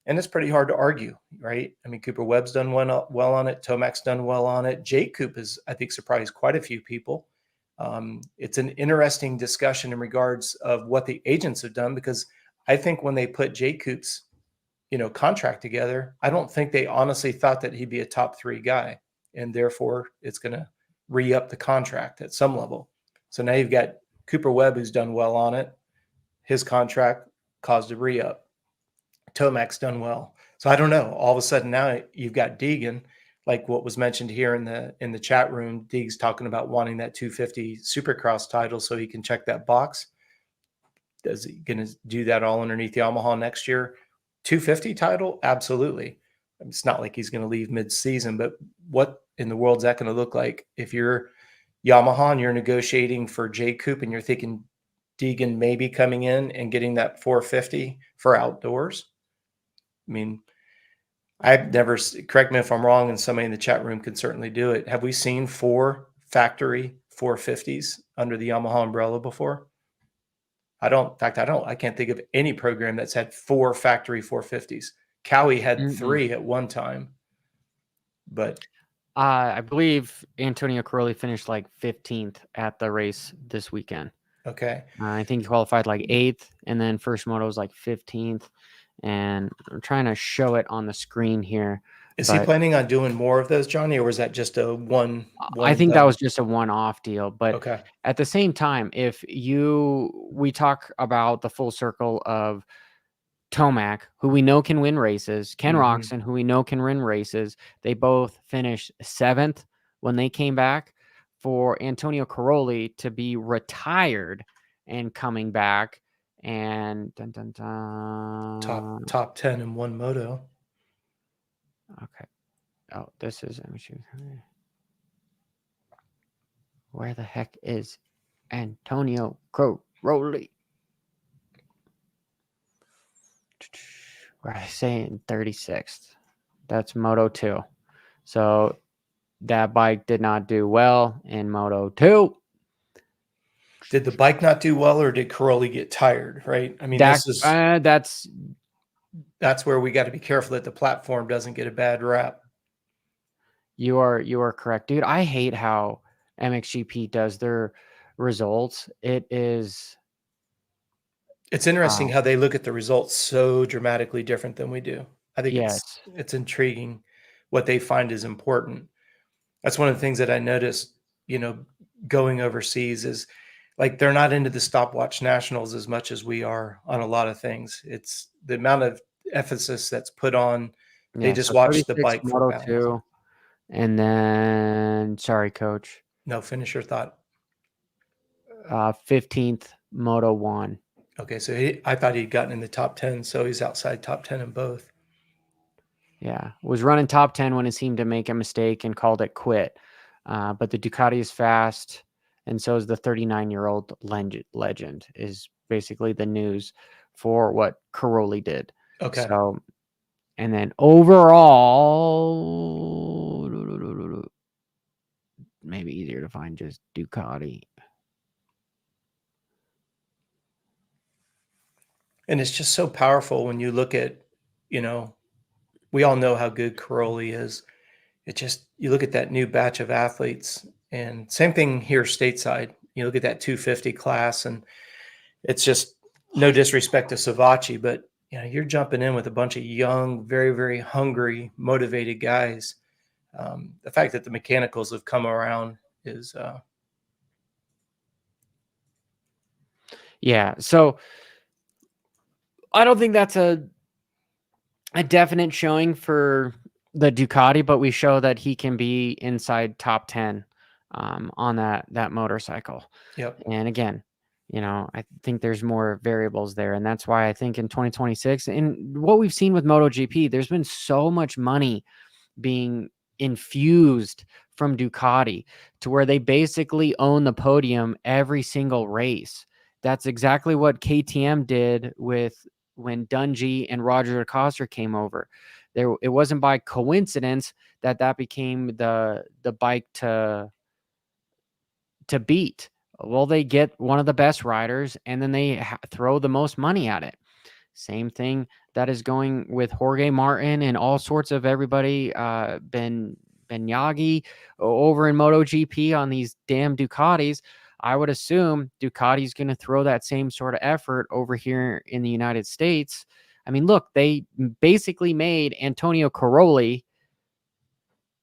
And it's pretty hard to argue, right? I mean, Cooper Webb's done well on it. Tomac's done well on it. Jake Coop has, I think, surprised quite a few people. It's an interesting discussion in regards of what the agents have done, because I think when they put Jake Coop's, contract together, I don't think they honestly thought that he'd be a top 3 guy. And therefore, it's going to re-up the contract at some level. So now you've got Cooper Webb, who's done well on it. His contract caused a re-up. Tomac's done well. So I don't know. All of a sudden now you've got Deegan, like what was mentioned here in the chat room. Deeg's talking about wanting that 250 Supercross title so he can check that box. Is he going to do that all underneath Yamaha next year? 250 title? Absolutely. It's not like he's going to leave mid-season, but what in the world is that going to look like if you're Yamaha and you're negotiating for Jay Coop and you're thinking Deegan maybe coming in and getting that 450 for outdoors? I mean, I've never, correct me if I'm wrong, and somebody in the chat room could certainly do it. Have we seen 4 factory 450s under the Yamaha umbrella before? I can't think of any program that's had 4 factory 450s. Cowie had 3 at one time, but I believe Antonio Caroli finished like 15th at the race this weekend. Okay. I think he qualified like 8th, and then first moto was like 15th. And I'm trying to show it on the screen here. Is he planning on doing more of those, Johnny, or was that just a one? I think that was just a one-off deal. But okay. At the same time, we talk about the full circle of Tomac, who we know can win races, Ken Roxon, who we know can win races. They both finished 7th when they came back. For Antonio Caroli to be retired and coming back and top 10 in one moto. Okay. Oh, this is where the heck is Antonio Caroli? Where I say in 36th. That's Moto 2. So that bike did not do well in Moto 2. Did the bike not do well, or did Caroli get tired? Right. I mean, That's that's where we got to be careful that the platform doesn't get a bad rap. you are correct, dude. I hate how MXGP does their results. It's interesting how they look at the results so dramatically different than we do. I think yes, it's intriguing what they find is important. That's one of the things that I noticed, going overseas is like they're not into the stopwatch nationals as much as we are on a lot of things. It's the amount of emphasis that's put on. They yeah. just So watch the 36 bike for Moto balance. 2, and then sorry, coach. No, finish your thought. 15th Moto 1. Okay, so I thought he'd gotten in the top 10, so he's outside top 10 in both. Yeah, was running top 10 when it seemed to make a mistake and called it quit. But the Ducati is fast, and so is the 39-year-old legend is basically the news for what Caroli did. Okay. So, and then overall, maybe easier to find just Ducati. And it's just so powerful when you look at, we all know how good Caroli is. You look at that new batch of athletes, and same thing here stateside. You look at that 250 class, and it's just no disrespect to Savachi, but you're jumping in with a bunch of young, very, very hungry, motivated guys. The fact that the mechanicals have come around is yeah. So I don't think that's a definite showing for the Ducati, but we show that he can be inside top 10 on that motorcycle. Yep. And again, I think there's more variables there. And that's why I think in 2026, and what we've seen with MotoGP, there's been so much money being infused from Ducati to where they basically own the podium every single race. That's exactly what KTM did when Dungey and Roger DeCoster came over. It wasn't by coincidence that became the bike to beat. Well, they get one of the best riders, and then they throw the most money at it. Same thing that is going with Jorge Martin and all sorts of everybody. Ben Yagi over in MotoGP on these damn Ducatis. I would assume Ducati's going to throw that same sort of effort over here in the United States. I mean, look, they basically made Antonio Caroli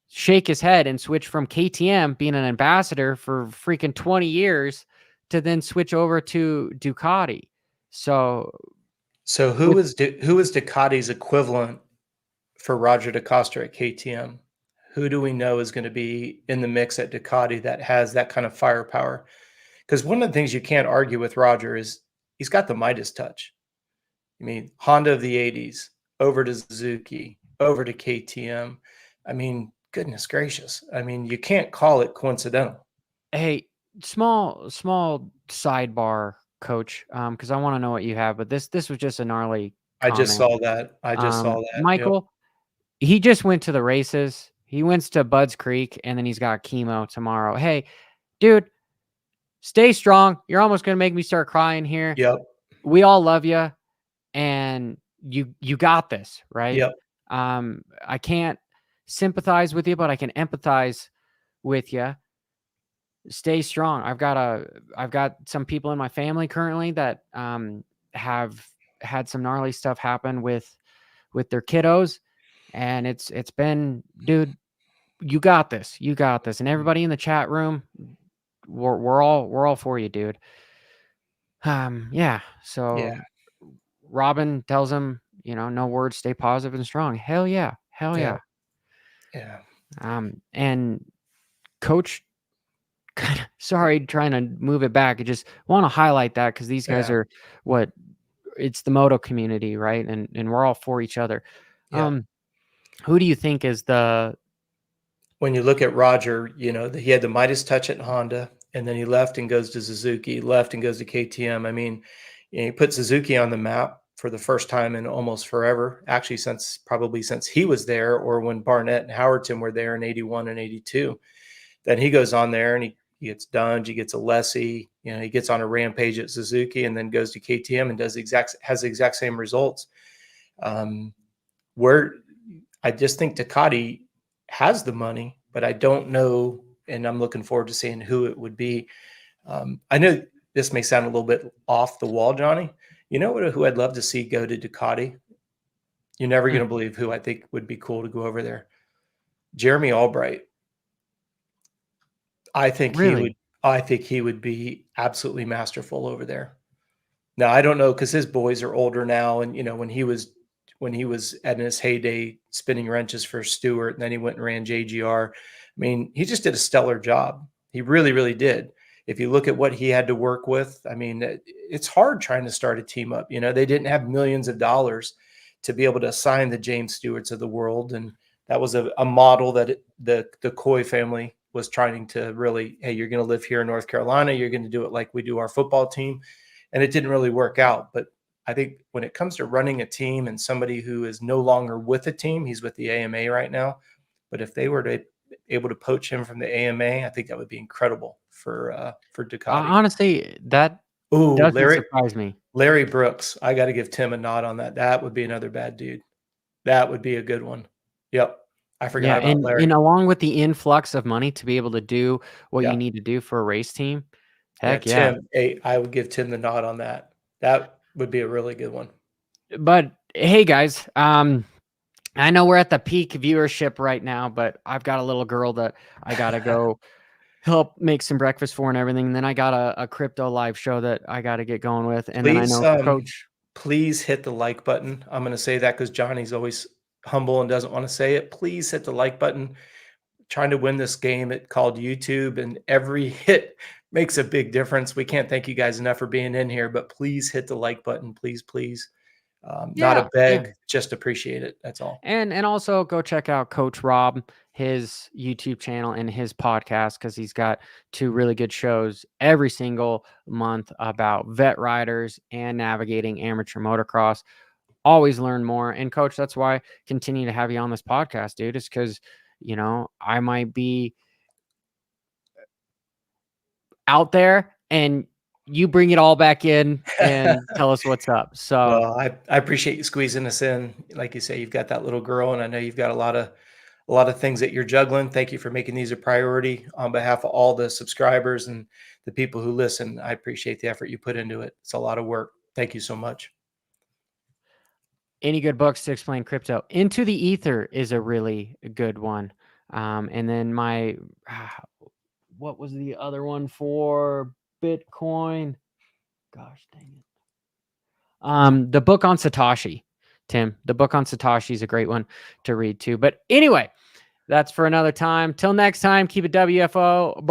shake his head and switch from KTM being an ambassador for freaking 20 years to then switch over to Ducati. So who is Ducati's equivalent for Roger DeCoster at KTM? Who do we know is going to be in the mix at Ducati that has that kind of firepower? Because one of the things you can't argue with Roger is he's got the Midas touch. I mean, Honda of the 80s, over to Suzuki, over to KTM. I mean, goodness gracious. I mean, you can't call it coincidental. Hey, small sidebar, coach, because I want to know what you have, but this was just a gnarly I comment. just saw that. Michael, yep. He just went to the races. He went to Budds Creek, and then he's got chemo tomorrow. Hey, dude, stay strong. You're almost going to make me start crying here. Yep. We all love you, and you got this, right? Yep. I can't sympathize with you, but I can empathize with you. Stay strong. I've got some people in my family currently that have had some gnarly stuff happen with their kiddos, and it's been, dude, you got this. And everybody in the chat room, we're all for you, dude. Yeah. So Yeah. Robin tells him, no words, stay positive and strong. Hell yeah. Yeah. And coach, kind of sorry, trying to move it back. I just want to highlight that because these guys are it's the moto community, right? And we're all for each other. Yeah. Who do you think is when you look at Roger, he had the Midas touch at Honda, and then he left and goes to Suzuki, left and goes to KTM. I mean, he put Suzuki on the map for the first time in almost forever, actually probably since he was there, or when Barnett and Howerton were there in 81 and 82. Then he goes on there and he he gets Dunge, he gets Alessi, he gets on a rampage at Suzuki and then goes to KTM and has the exact same results. Where I just think Ducati has the money, but I don't know, and I'm looking forward to seeing who it would be. I know this may sound a little bit off the wall, Johnny. You know who I'd love to see go to Ducati? You're never going to believe who I think would be cool to go over there. Jeremy Albright. I think he would be absolutely masterful over there. Now, I don't know, because his boys are older now, and when he was at his heyday spinning wrenches for Stewart, and then he went and ran JGR. I mean, he just did a stellar job. He really, really did. If you look at what he had to work with, I mean, it's hard trying to start a team up. They didn't have millions of dollars to be able to assign the James Stewarts of the world, and that was a model that the Coy family was trying to really, hey, you're going to live here in North Carolina, you're going to do it like we do our football team. And it didn't really work out. But I think when it comes to running a team and somebody who is no longer with a team, he's with the AMA right now. But if they were able to poach him from the AMA, I think that would be incredible for Ducati. Honestly, that doesn't surprise me. Larry Brooks, I got to give Tim a nod on that. That would be another bad dude. That would be a good one. Yep. I forgot about Larry. And along with the influx of money to be able to do what you need to do for a race team, heck yeah. Tim, I would give Tim the nod on that. That would be a really good one. But hey, guys, I know we're at the peak viewership right now, but I've got a little girl that I got to go help make some breakfast for and everything. And then I got a crypto live show that I got to get going with. And then I know Coach. Please hit the like button. I'm going to say that because Johnny's always humble and doesn't want to say it. Please hit the like button. Trying to win this game called YouTube, and every hit makes a big difference. We can't thank you guys enough for being in here, but please hit the like button. Please, please. Not a beg, just appreciate it. That's all. And also go check out Coach Rob, his YouTube channel and his podcast, because he's got 2 really good shows every single month about vet riders and navigating amateur motocross. Always learn more. And Coach, that's why I continue to have you on this podcast, dude, is because, I might be out there and you bring it all back in and tell us what's up. So well, I appreciate you squeezing us in. Like you say, you've got that little girl, and I know you've got a lot of things that you're juggling. Thank you for making these a priority on behalf of all the subscribers and the people who listen. I appreciate the effort you put into it. It's a lot of work. Thank you so much. Any good books to explain crypto? Into the Ether is a really good one. And then what was the other one for Bitcoin? Gosh dang it. The book on Satoshi, Tim. The book on Satoshi is a great one to read too. But anyway, that's for another time. Till next time, keep it WFO.